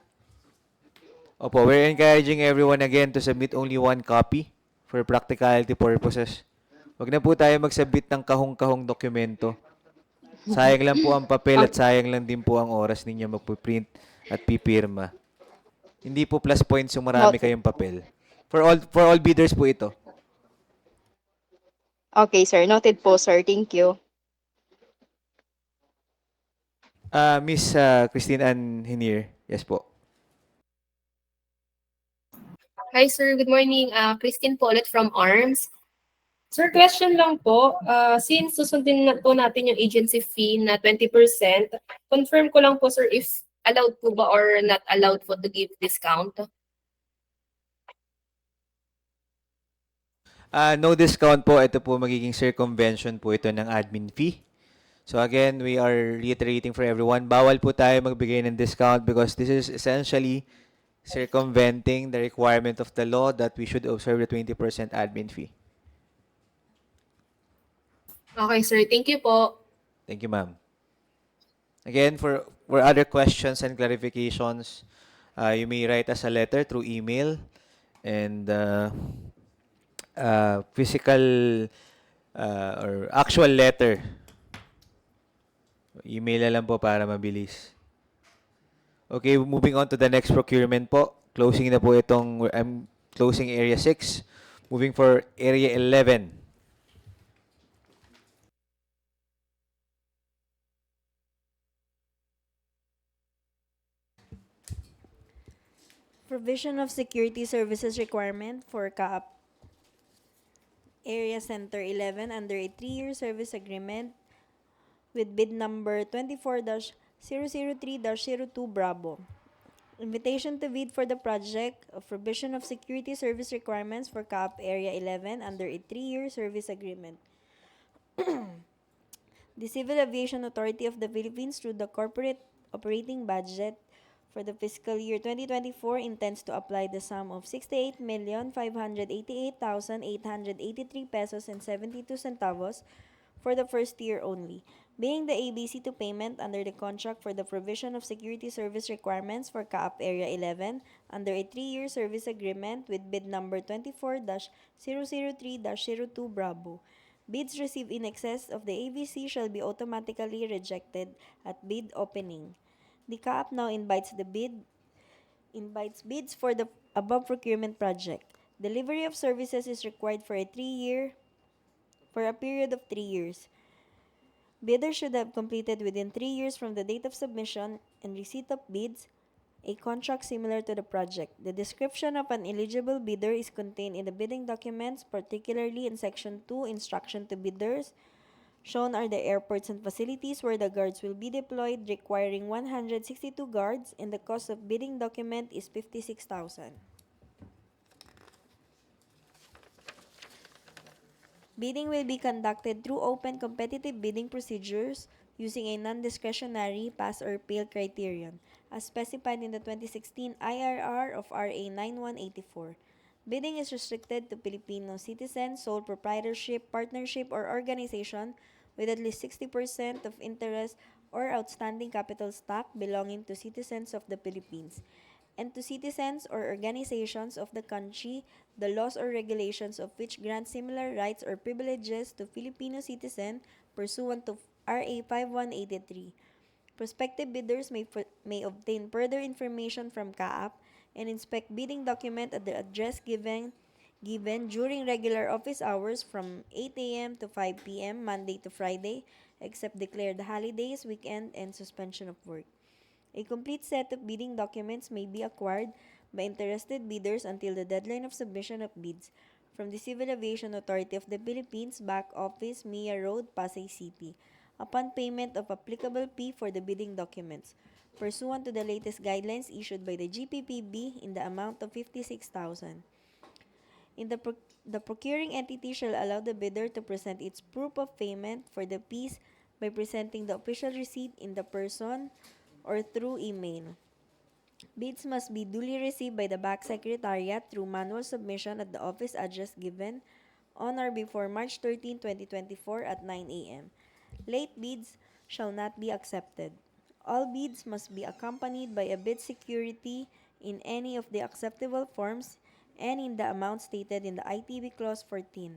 Opo, we're encouraging everyone again to submit only one copy for practicality purposes. Wag na po tayo mag-submit ng kahong-kahong dokumento. Sayang lang po ang papel at sayang lang din po ang oras ninyo magpuprint at pipirma. Hindi po plus points yung marami Noted. kayong papel. For all bidders po ito. Okay, sir. Noted po, sir. Thank you. Miss Christine Ann Hinier. Yes po. Hi sir, good morning. Christine po ulit from ARMS. Sir, question lang po. Since susundin na po natin yung agency fee na 20%, confirm ko lang po sir if allowed po ba or not allowed po to give discount? No discount po. Ito po magiging circumvention po ito ng admin fee. So again, we are reiterating for everyone, bawal po tayo magbigay ng discount because this is essentially circumventing the requirement of the law that we should observe the 20% admin fee. Okay sir, thank you po. Thank you, ma'am. Again, for other questions and clarifications, you may write us a letter through email and physical or actual letter. Email na lang po para mabilis. Okay, moving on to the next procurement po. Closing na po itong, I'm closing area 6. Moving for area 11. Provision of security services requirement for CAAP Area Center 11 under a 3-year service agreement with bid number 24-003-02 Bravo. Invitation to bid for the project of provision of security service requirements for CAAP Area 11 under a 3-year service agreement. The Civil Aviation Authority of the Philippines through the corporate operating budget for the fiscal year 2024 intends to apply the sum of 68,588,883 pesos and 72 centavos for the first year only, being the ABC to payment under the contract for the provision of security service requirements for CAAP Area 11 under a 3-year service agreement with bid number 24-003-02 Bravo. Bids received in excess of the ABC shall be automatically rejected at bid opening. The CAAP now invites bids for the above procurement project. Delivery of services is required for a period of 3 years. Bidders should have completed within 3 years from the date of submission and receipt of bids a contract similar to the project. The description of an eligible bidder is contained in the bidding documents, particularly in Section 2, Instruction to Bidders, Shown are the airports and facilities where the guards will be deployed, requiring 162 guards, and the cost of bidding document is 56,000. Bidding will be conducted through open competitive bidding procedures using a non-discretionary pass or fail criterion, as specified in the 2016 IRR of RA 9184. Bidding is restricted to Filipino citizens, sole proprietorship, partnership, or organization with at least 60% of interest or outstanding capital stock belonging to citizens of the Philippines, and to citizens or organizations of the country, the laws or regulations of which grant similar rights or privileges to Filipino citizen pursuant to RA 5183. Prospective bidders may obtain further information from CAAP and inspect bidding document at the address given during regular office hours from 8 a.m. to 5 p.m. Monday to Friday, except declared holidays, weekend, and suspension of work. A complete set of bidding documents may be acquired by interested bidders until the deadline of submission of bids from the Civil Aviation Authority of the Philippines, BAC Office, Mia Road, Pasay City, upon payment of applicable fee for the bidding documents, pursuant to the latest guidelines issued by the GPPB in the amount of 56,000. The procuring entity shall allow the bidder to present its proof of payment for the fees by presenting the official receipt in the person or through email. Bids must be duly received by the BAC Secretariat through manual submission at the office address given on or before March 13, 2024 at 9 a.m. Late bids shall not be accepted. All bids must be accompanied by a bid security in any of the acceptable forms and in the amount stated in the ITB Clause 14.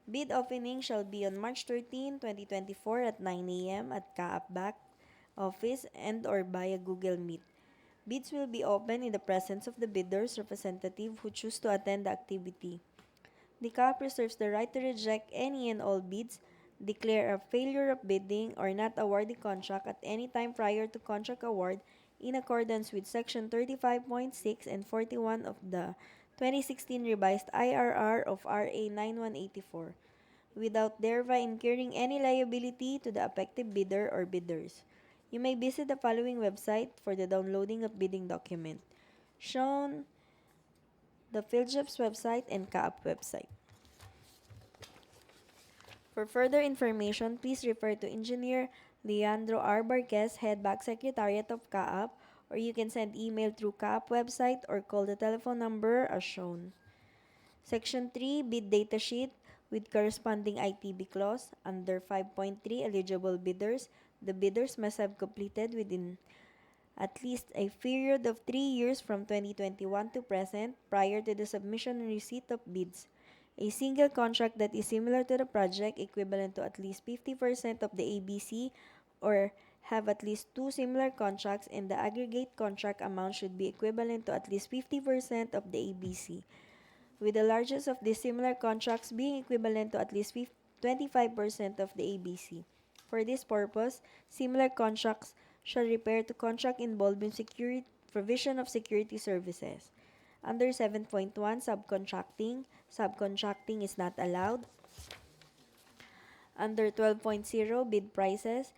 Bid opening shall be on March 13, 2024 at 9 a.m. at CAAP BAC office and or via Google Meet. Bids will be open in the presence of the bidder's representative who choose to attend the activity. The CAAP reserves the right to reject any and all bids, declare a failure of bidding, or not award the contract at any time prior to contract award in accordance with Section 35.6 and 41 of the 2016 revised IRR of RA 9184, without thereby incurring any liability to the affected bidder or bidders. You may visit the following website for the downloading of bidding document, shown the PhilJobs website and CAAP website. For further information, please refer to Engineer Leandro R. Barquez, Head BAC Secretariat of CAAP, or you can send email through CAAP website or call the telephone number as shown. Section 3, Bid Data Sheet with corresponding ITB clause. Under 5.3, eligible bidders, the bidders must have completed within at least a period of 3 years from 2021 to present prior to the submission and receipt of bids. A single contract that is similar to the project, equivalent to at least 50% of the ABC, or have at least 2 similar contracts, and the aggregate contract amount should be equivalent to at least 50% of the ABC, with the largest of these similar contracts being equivalent to at least 25% of the ABC. For this purpose, similar contracts shall refer to contract involving provision of security services. Under 7.1, subcontracting, subcontracting is not allowed. Under 12.0, bid prices,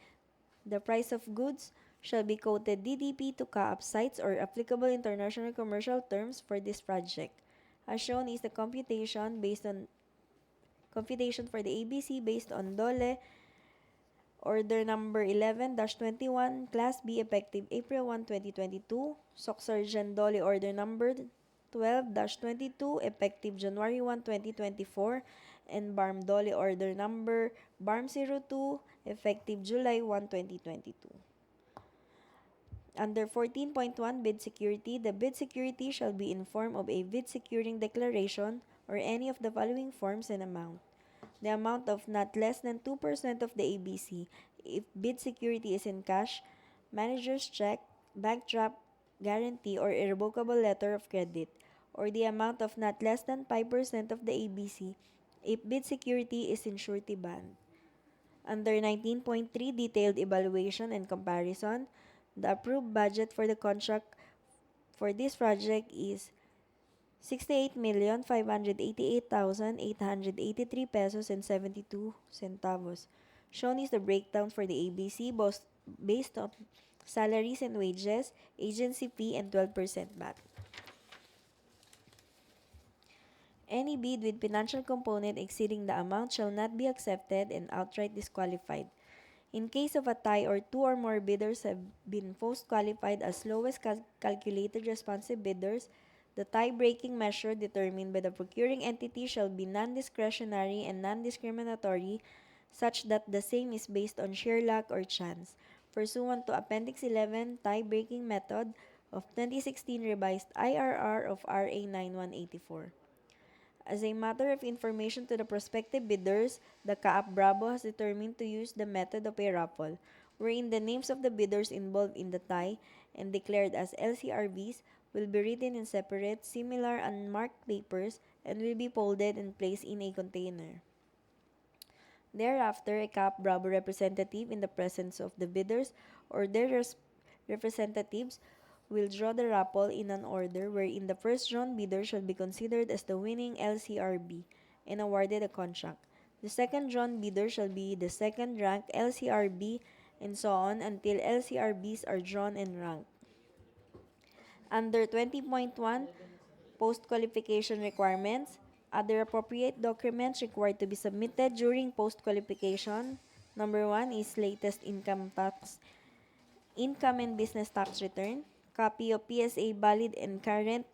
the price of goods shall be quoted DDP to CAAP sites or applicable international commercial terms for this project. As shown is the computation for the ABC based on DOLE Order number 11-21, Class B, effective April 1, 2022. Surgeon Dole Order number 12-22, effective January 1, 2024. And BARM Dole Order number BARM02, effective July 1, 2022. Under 14.1, Bid Security, the bid security shall be in form of a bid securing declaration or any of the following forms and amount. The amount of not less than 2% of the ABC. If bid security is in cash, manager's check, bank draft, guarantee, or irrevocable letter of credit, or the amount of not less than 5% of the ABC if bid security is in surety bond. Under 19.3, Detailed Evaluation and Comparison, the approved budget for the contract for this project is 68,588,883 pesos and 72 centavos. Shown is the breakdown for the ABC based on salaries and wages, agency fee, and 12% BAC. Any bid with financial component exceeding the amount shall not be accepted and outright disqualified. In case of a tie or two or more bidders have been post-qualified as lowest calculated responsive bidders, the tie-breaking measure determined by the procuring entity shall be non-discretionary and non-discriminatory, such that the same is based on sheer luck or chance, pursuant to Appendix 11 tie-breaking method of 2016 revised IRR of RA 9184. As a matter of information to the prospective bidders, the CAAP Bravo has determined to use the method of a raffle, wherein the names of the bidders involved in the tie and declared as LCRVs will be written in separate, similar unmarked papers and will be folded and placed in a container. Thereafter, a CAAP Bravo representative in the presence of the bidders or their representatives will draw the raffle in an order wherein the first drawn bidder shall be considered as the winning LCRB and awarded a contract. The second drawn bidder shall be the second ranked LCRB and so on until LCRBs are drawn and ranked. Under 20.1, post-qualification requirements, other appropriate documents required to be submitted during post-qualification. Number 1 is latest income and business tax return, copy of PSA valid and current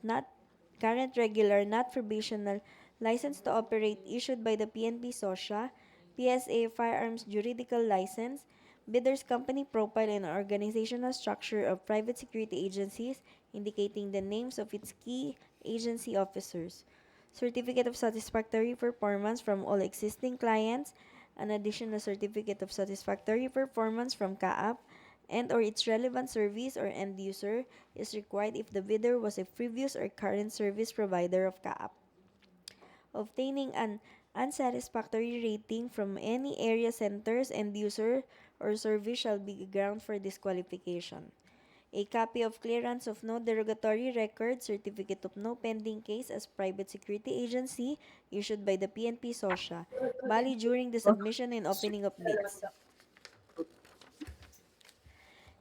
regular, not provisional, license to operate issued by the PNP SOSHA, PSA firearms juridical license, bidder's company profile and organizational structure of private security agencies, indicating the names of its key agency officers, certificate of satisfactory performance from all existing clients, an additional certificate of satisfactory performance from CAAP, and or its relevant service or end user is required if the bidder was a previous or current service provider of CAAP. Obtaining an unsatisfactory rating from any area center's end user or service shall be ground for disqualification. A copy of clearance of no derogatory record, certificate of no pending case as private security agency issued by the PNP SOSHA, valid during the submission and opening of bids.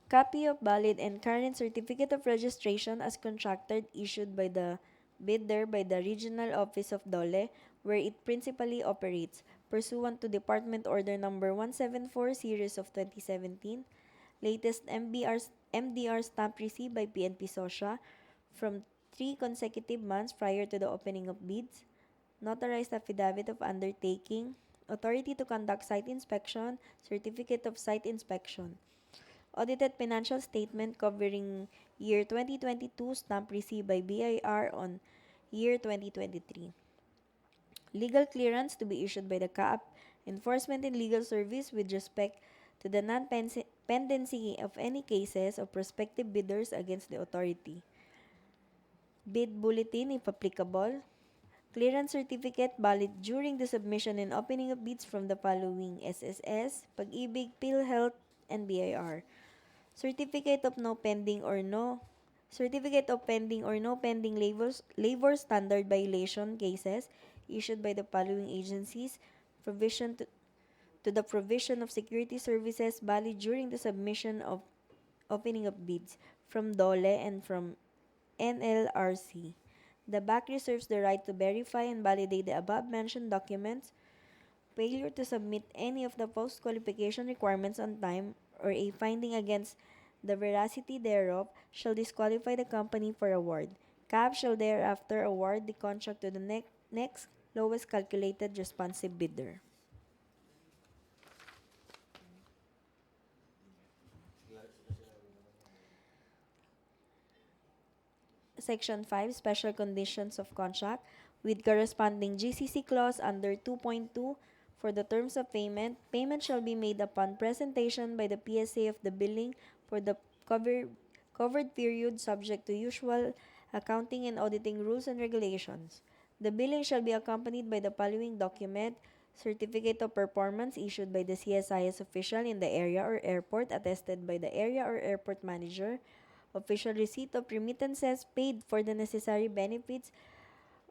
Copy of valid and current certificate of registration as contractor issued by the bidder by the Regional Office of DOLE, where it principally operates, pursuant to Department Order Number 174 Series of 2017, latest MDR stamp received by PNP SOSHA from 3 consecutive months prior to the opening of bids, notarized affidavit of undertaking, authority to conduct site inspection, certificate of site inspection. Audited financial statement covering year 2022 stamp received by BIR on year 2023. Legal clearance to be issued by the CAAP Enforcement and Legal Service with respect to the non-pendency of any cases of prospective bidders against the authority. Bid bulletin if applicable. Clearance certificate valid during the submission and opening of bids from the following SSS, Pag-ibig, PhilHealth, and BIR. Certificate of pending or no pending labor standard violation cases issued by the following agencies, to the provision of security services valid during the submission of opening of bids from DOLE and from NLRC. The BAC reserves the right to verify and validate the above-mentioned documents. Failure to submit any of the post-qualification requirements on time or a finding against the veracity thereof shall disqualify the company for award. CAAP shall thereafter award the contract to the next lowest calculated responsive bidder. Section 5, Special Conditions of Contract with corresponding GCC clause under 2.2. For the terms of payment, payment shall be made upon presentation by the PSA of the billing for the covered period subject to usual accounting and auditing rules and regulations. The billing shall be accompanied by the following document: certificate of performance issued by the CSIS official in the area or airport attested by the area or airport manager, official receipt of remittances paid for the necessary benefits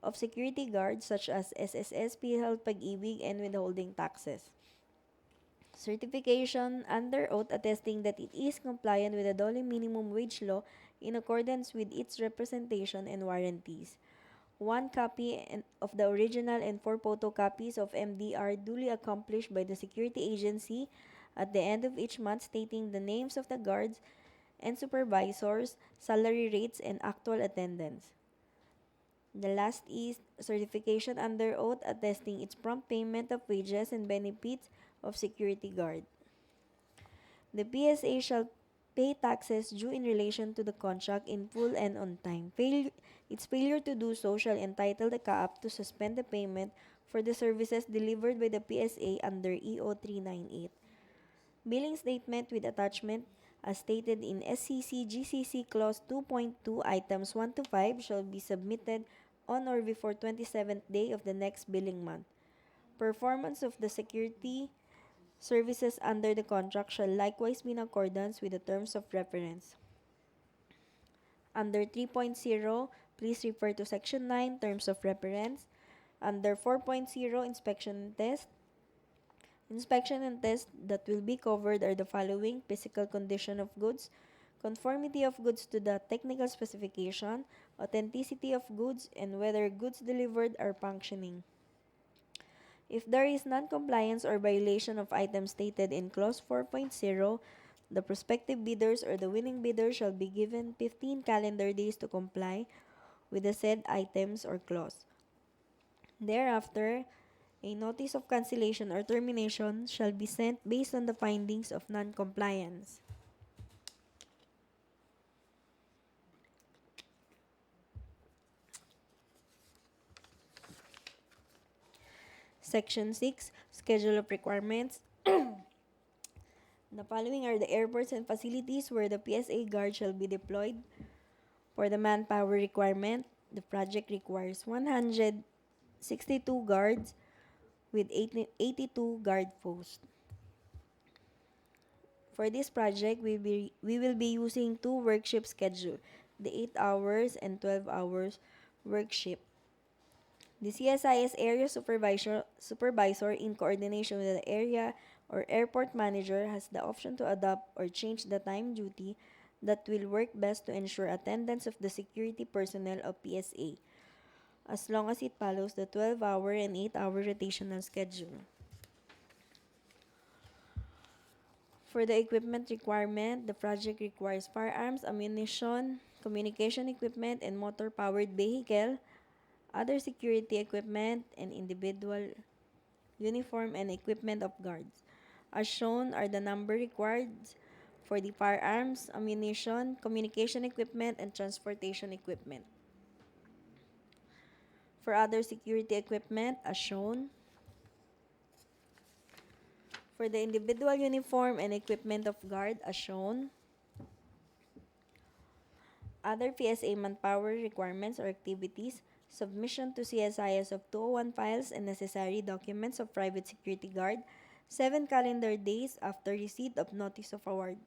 of security guards such as SSS, PhilHealth, Pag-ibig, and withholding taxes. Certification under oath attesting that it is compliant with the Dole minimum wage law in accordance with its representation and warranties. 1 copy of the original and 4 photocopies of MDR duly accomplished by the security agency at the end of each month stating the names of the guards and supervisors, salary rates, and actual attendance. The last is certification under oath attesting its prompt payment of wages and benefits of security guard. The PSA shall pay taxes due in relation to the contract in full and on time. Its failure to do so shall entitle the CAAP to suspend the payment for the services delivered by the PSA under EO 398. Billing statement with attachment as stated in SCC GCC Clause 2.2 items 1 to 5 shall be submitted on or before 27th day of the next billing month. Performance of the security services under the contract shall likewise be in accordance with the terms of reference. Under 3.0, please refer to Section 9, Terms of Reference. Under 4.0, Inspection and Test. Inspection and test that will be covered are the following: physical condition of goods, conformity of goods to the technical specification, authenticity of goods, and whether goods delivered are functioning. If there is non-compliance or violation of items stated in Clause 4.0, the prospective bidders or the winning bidder shall be given 15 calendar days to comply with the said items or clause. Thereafter, a notice of cancellation or termination shall be sent based on the findings of non-compliance. Section 6, Schedule of Requirements. The following are the airports and facilities where the PSA guard shall be deployed. For the manpower requirement, the project requires 162 guards with 82 guard posts. For this project, we will be using two work shift schedule, the 8 hours and 12 hours work shift. The CSIS area supervisor in coordination with the area or airport manager has the option to adopt or change the time duty that will work best to ensure attendance of the security personnel of PSA, as long as it follows the 12-hour and 8-hour rotational schedule. For the equipment requirement, the project requires firearms, ammunition, communication equipment, and motor-powered vehicle, other security equipment, and individual uniform and equipment of guards. As shown are the number required for the firearms, ammunition, communication equipment, and transportation equipment. For other security equipment, as shown. For the individual uniform and equipment of guard, as shown. Other PSA manpower requirements or activities, submission to CSIS of 201 files and necessary documents of private security guard, 7 calendar days after receipt of notice of award.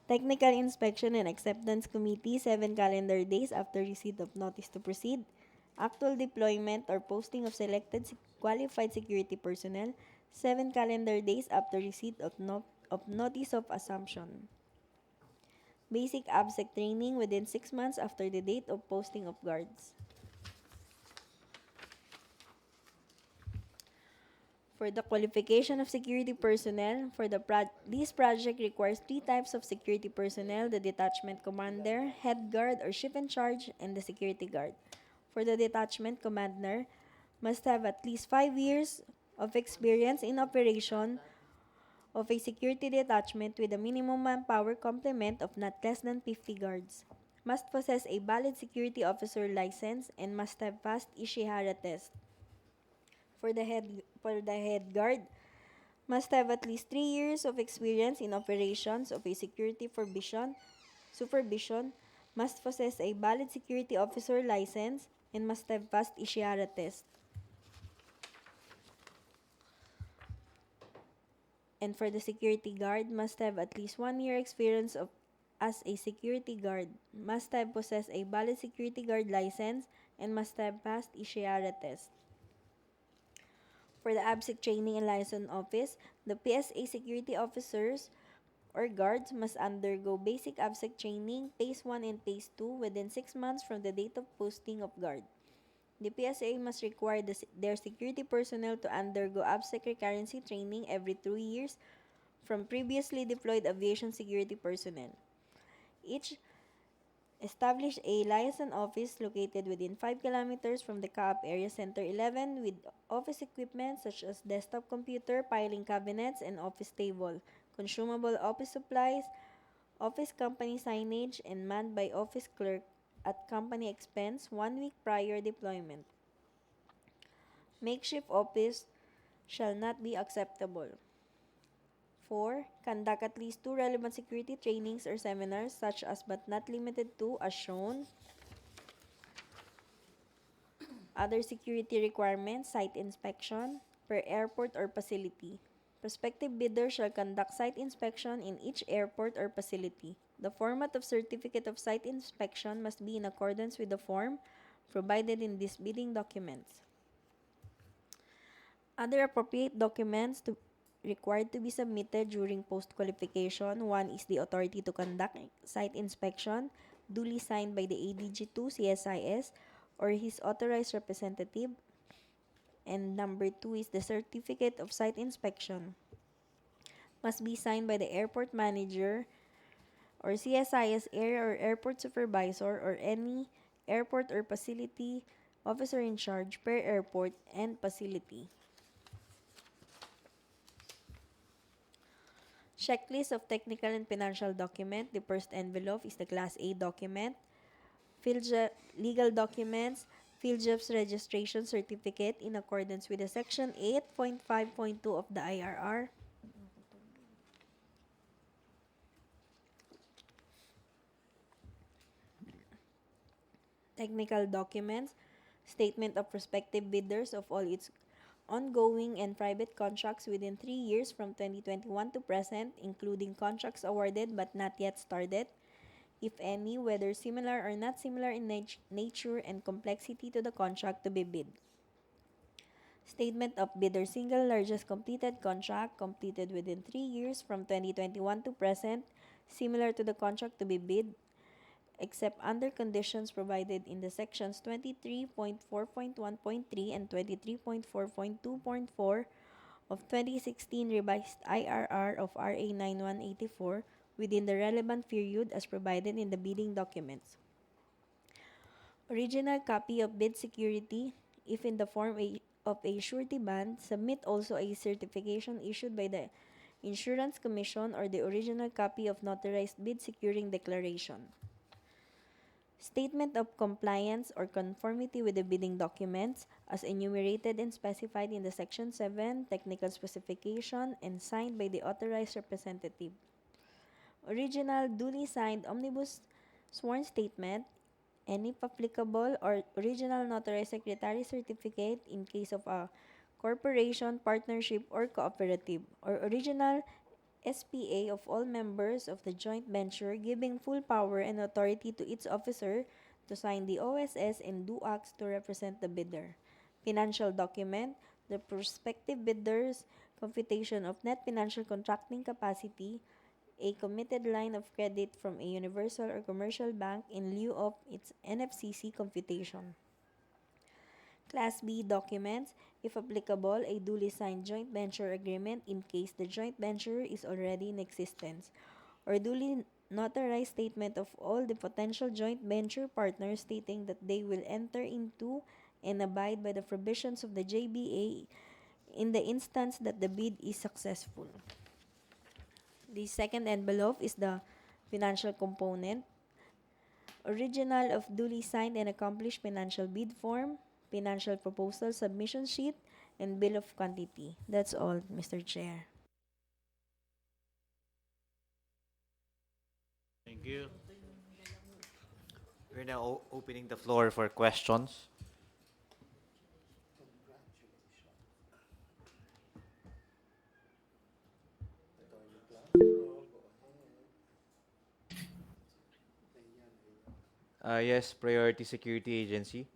Technical Inspection and Acceptance Committee, 7 calendar days after receipt of notice to proceed. Actual deployment or posting of selected qualified security personnel, 7 calendar days after receipt of notice of assumption. Basic ABSEC training within 6 months after the date of posting of guards. For the qualification of security personnel, this project requires 3 types of security personnel: the detachment commander, head guard or ship in charge, and the security guard. For the detachment commander, must have at least 5 years of experience in operation of a security detachment with a minimum manpower complement of not less than 50 guards. Must possess a valid security officer license and must have passed Ishihara test. For the head guard, must have at least 3 years of experience in operations of a security supervision, must possess a valid security officer license, and must have passed Ishihara test. And for the security guard, must have at least 1 year experience as a security guard, must have possessed a valid security guard license, and must have passed ISHIARA test. For the ABSIC training and license office, the PSA security officers or guards must undergo basic ABSIC training, Phase 1 and Phase 2, within 6 months from the date of posting of guard. The PSA must require their security personnel to undergo ABSIC recurrency training every 2 years from previously deployed aviation security personnel. Each establish a liaison office located within 5 kilometers from the CAAP Area Center 11 with office equipment such as desktop computer, filing cabinets, and office table, consumable office supplies, office company signage, and manned by office clerk at company expense 1 week prior deployment. Makeshift office shall not be acceptable. 4. Conduct at least 2 relevant security trainings or seminars such as but not limited to as shown. Other security requirements, site inspection per airport or facility. Prospective bidder shall conduct site inspection in each airport or facility. The format of certificate of site inspection must be in accordance with the form provided in these bidding documents. Other appropriate documents required to be submitted during post-qualification. 1 is the authority to conduct site inspection, duly signed by the ADG2 CSIS or his authorized representative. And number 2 is the certificate of site inspection. Must be signed by the airport manager or CSIS area or airport supervisor or any airport or facility officer in charge per airport and facility. Checklist of technical and financial document. The first envelope is the Class A document. Legal documents. PhilJobs registration certificate in accordance with the Section 8.5.2 of the IRR. Technical documents. Statement of prospective bidders of all its ongoing and private contracts within 3 years from 2021 to present, including contracts awarded but not yet started, if any, whether similar or not similar in nature and complexity to the contract to be bid. Statement of bidder single largest completed contract completed within 3 years from 2021 to present, similar to the contract to be bid, except under conditions provided in the sections 23.4.1.3 and 23.4.2.4 of 2016 revised IRR of RA 9184 within the relevant period as provided in the bidding documents. Original copy of bid security, if in the form of a surety bond, submit also a certification issued by the Insurance Commission or the original copy of notarized bid securing declaration. Statement of compliance or conformity with the bidding documents as enumerated and specified in the Section 7 technical specification and signed by the authorized representative. Original duly signed omnibus sworn statement, and if applicable, or original notarized secretary certificate in case of a corporation, partnership, or cooperative, or original SPA of all members of the joint venture giving full power and authority to its officer to sign the OSS and do acts to represent the bidder. Financial document, the prospective bidder's computation of net financial contracting capacity, a committed line of credit from a universal or commercial bank in lieu of its NFCC computation. Class B documents, if applicable, a duly signed joint venture agreement in case the joint venture is already in existence, or duly notarized statement of all the potential joint venture partners stating that they will enter into and abide by the provisions of the JBA in the instance that the bid is successful. The second envelope is the financial component. Original of duly signed and accomplished financial bid form, financial proposal submission sheet, and bill of quantity. That's all, Mr. Chair. Thank you. We're now opening the floor for questions. Yes, Priority Security Agency.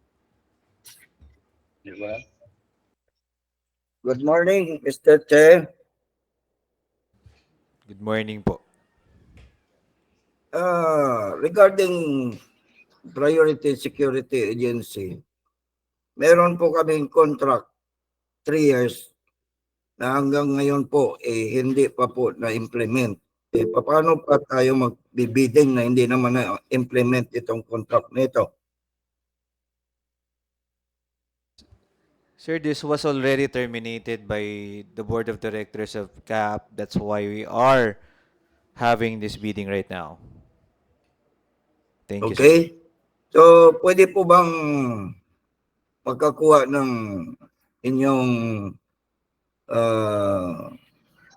Diba? Good morning, Mr. Chair. Good morning po. Regarding Priority Security Agency, meron po kaming contract 3 years na hanggang ngayon po hindi pa po na-implement. Paano pa tayo magbibidding na hindi naman na-implement itong contract nito? Sir, this was already terminated by the board of directors of CAAP. That's why we are having this meeting right now. Thank you, sir. Okay? So, pwede po bang magkakuha ng inyong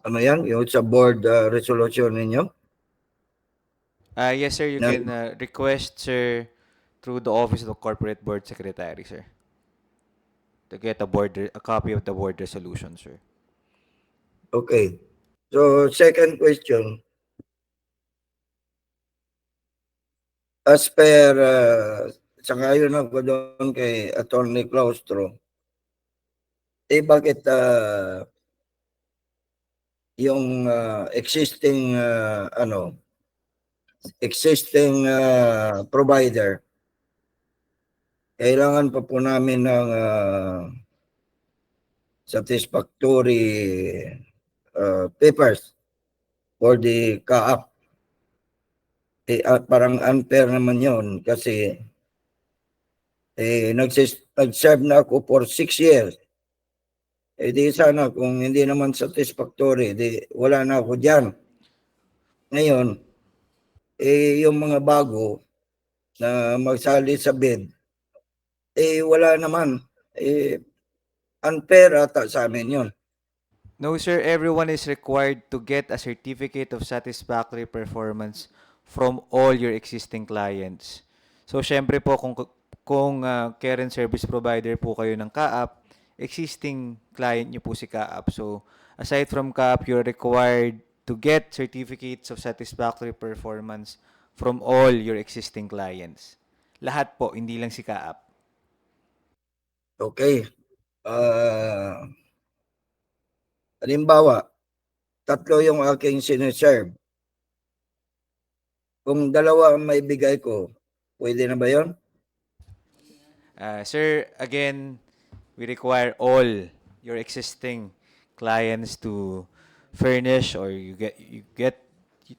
ano yan, yung sa board resolution ninyo? Yes, sir. You can request, sir, through the office of the corporate board secretary, sir, to get a copy of the board resolution, sir. Okay. So, second question. As per, sangayon ako doon kay Attorney Claustro, bakit yung existing provider, kailangan pa po namin ng satisfactory papers for the CAAP. Parang unfair naman yun kasi nag-serve na ako for 6 years. Di sana kung hindi naman satisfactory, di wala na ako dyan. Ngayon, yung mga bago na magsali sa bid, wala naman. Unfair ata sa amin yun. No, sir. Everyone is required to get a certificate of satisfactory performance from all your existing clients. So, syempre po, kung care and service provider po kayo ng CAAP, existing client nyo po si CAAP. So, aside from CAAP, you're required to get certificates of satisfactory performance from all your existing clients. Lahat po, hindi lang si CAAP. Okay. Halimbawa, 3 yung aking siniserve. Kung 2 ang may bigay ko, pwede na ba yun? Sir, again, we require all your existing clients to furnish or you get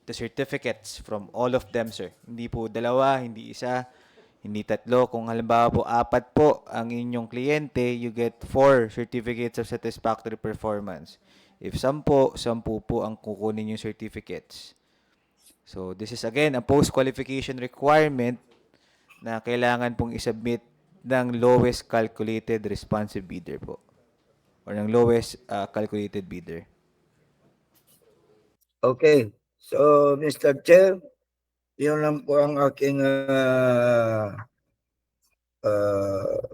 the certificates from all of them, sir. Hindi po 2, hindi 1, hindi 3. Kung halimbawa po 4 po ang inyong kliyente, you get 4 certificates of satisfactory performance. If 10 po ang kukunin yung certificates. So, this is again a post-qualification requirement na kailangan pong isubmit ng lowest calculated responsive bidder po. Or ng lowest calculated bidder. Okay. So, Mr. Chair, yun lang po ang aking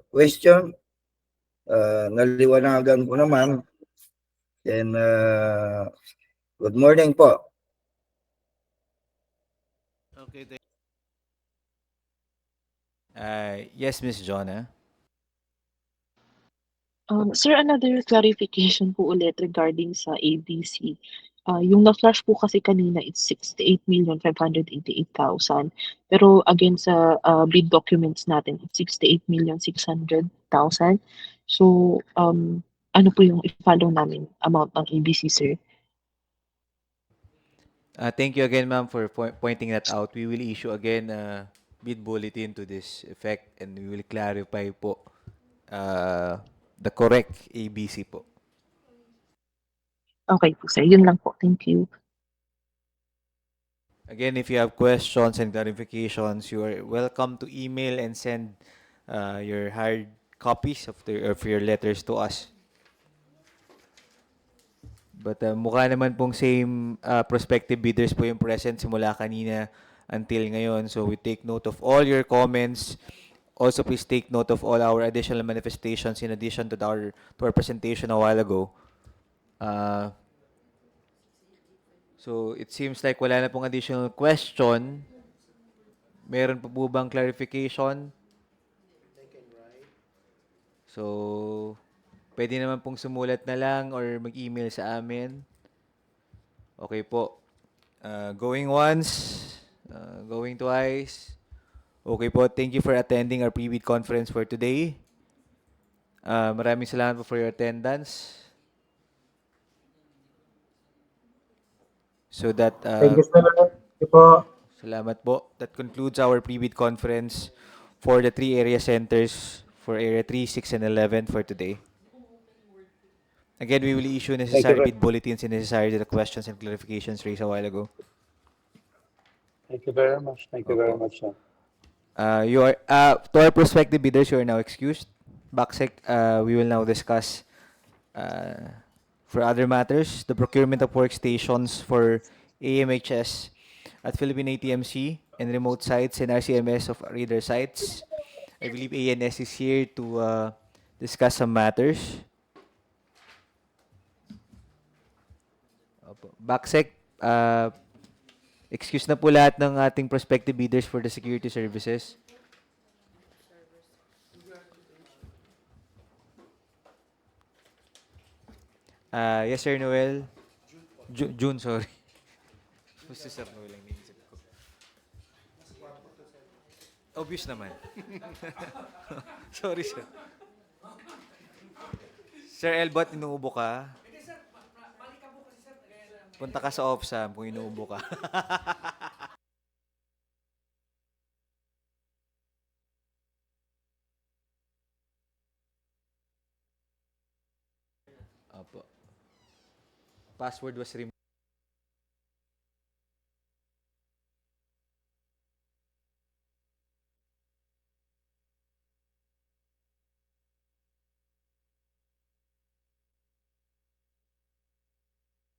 question. Naliwanagan ko naman. Then, good morning po. Okay, Yes, Ms. Jonah. Sir, another clarification po ulit regarding sa ABC. Yung na-flash po kasi kanina, it's 68,588,000. Pero again sa bid documents natin, it's 68,600,000. So, ano po yung i-follow namin amount ng ABC, sir? Thank you again, ma'am, for pointing that out. We will issue again a bid bulletin to this effect and we will clarify po the correct ABC po. Okay po, sir. Yun lang po. Thank you. Again, if you have questions and clarifications, you are welcome to email and send your hard copies of your letters to us. But mukha naman pong same prospective bidders po yung present simula kanina until ngayon. So we take note of all your comments. Also, please take note of all our additional manifestations in addition to our presentation a while ago. So it seems like wala na pong additional question. Meron pa po bang clarification? So, pwede naman pong sumulat na lang or mag-email sa amin. Okay po. Going once, going twice. Okay po, thank you for attending our pre-bid conference for today. Maraming salamat po for your attendance. So that, Thank you, sir. Thank you po. salamat po. That concludes our pre-bid conference for the 3 area centers for Area 3, 6, and 11 for today. Again, we will issue necessary bid bulletins and necessary the questions and clarifications raised a while ago. Thank you very much. Thank you very much, sir. To our prospective bidders, you are now excused. BACSEC, we will now discuss for other matters, the procurement of workstations for AMHS at Philippine ATMC and remote sites and RCMS of reader sites. I believe ANS is here to discuss some matters. BACSEC, excuse na po lahat ng ating prospective bidders for the security services. Yes, Sir Noel. June, sorry. Si Sir Noel ang naisip ko. Obvious naman. Sorry, sir. Sir Elbot, inuubo ka? Punta ka sa OPSAM kung inuubo ka. Opo. Password was removed.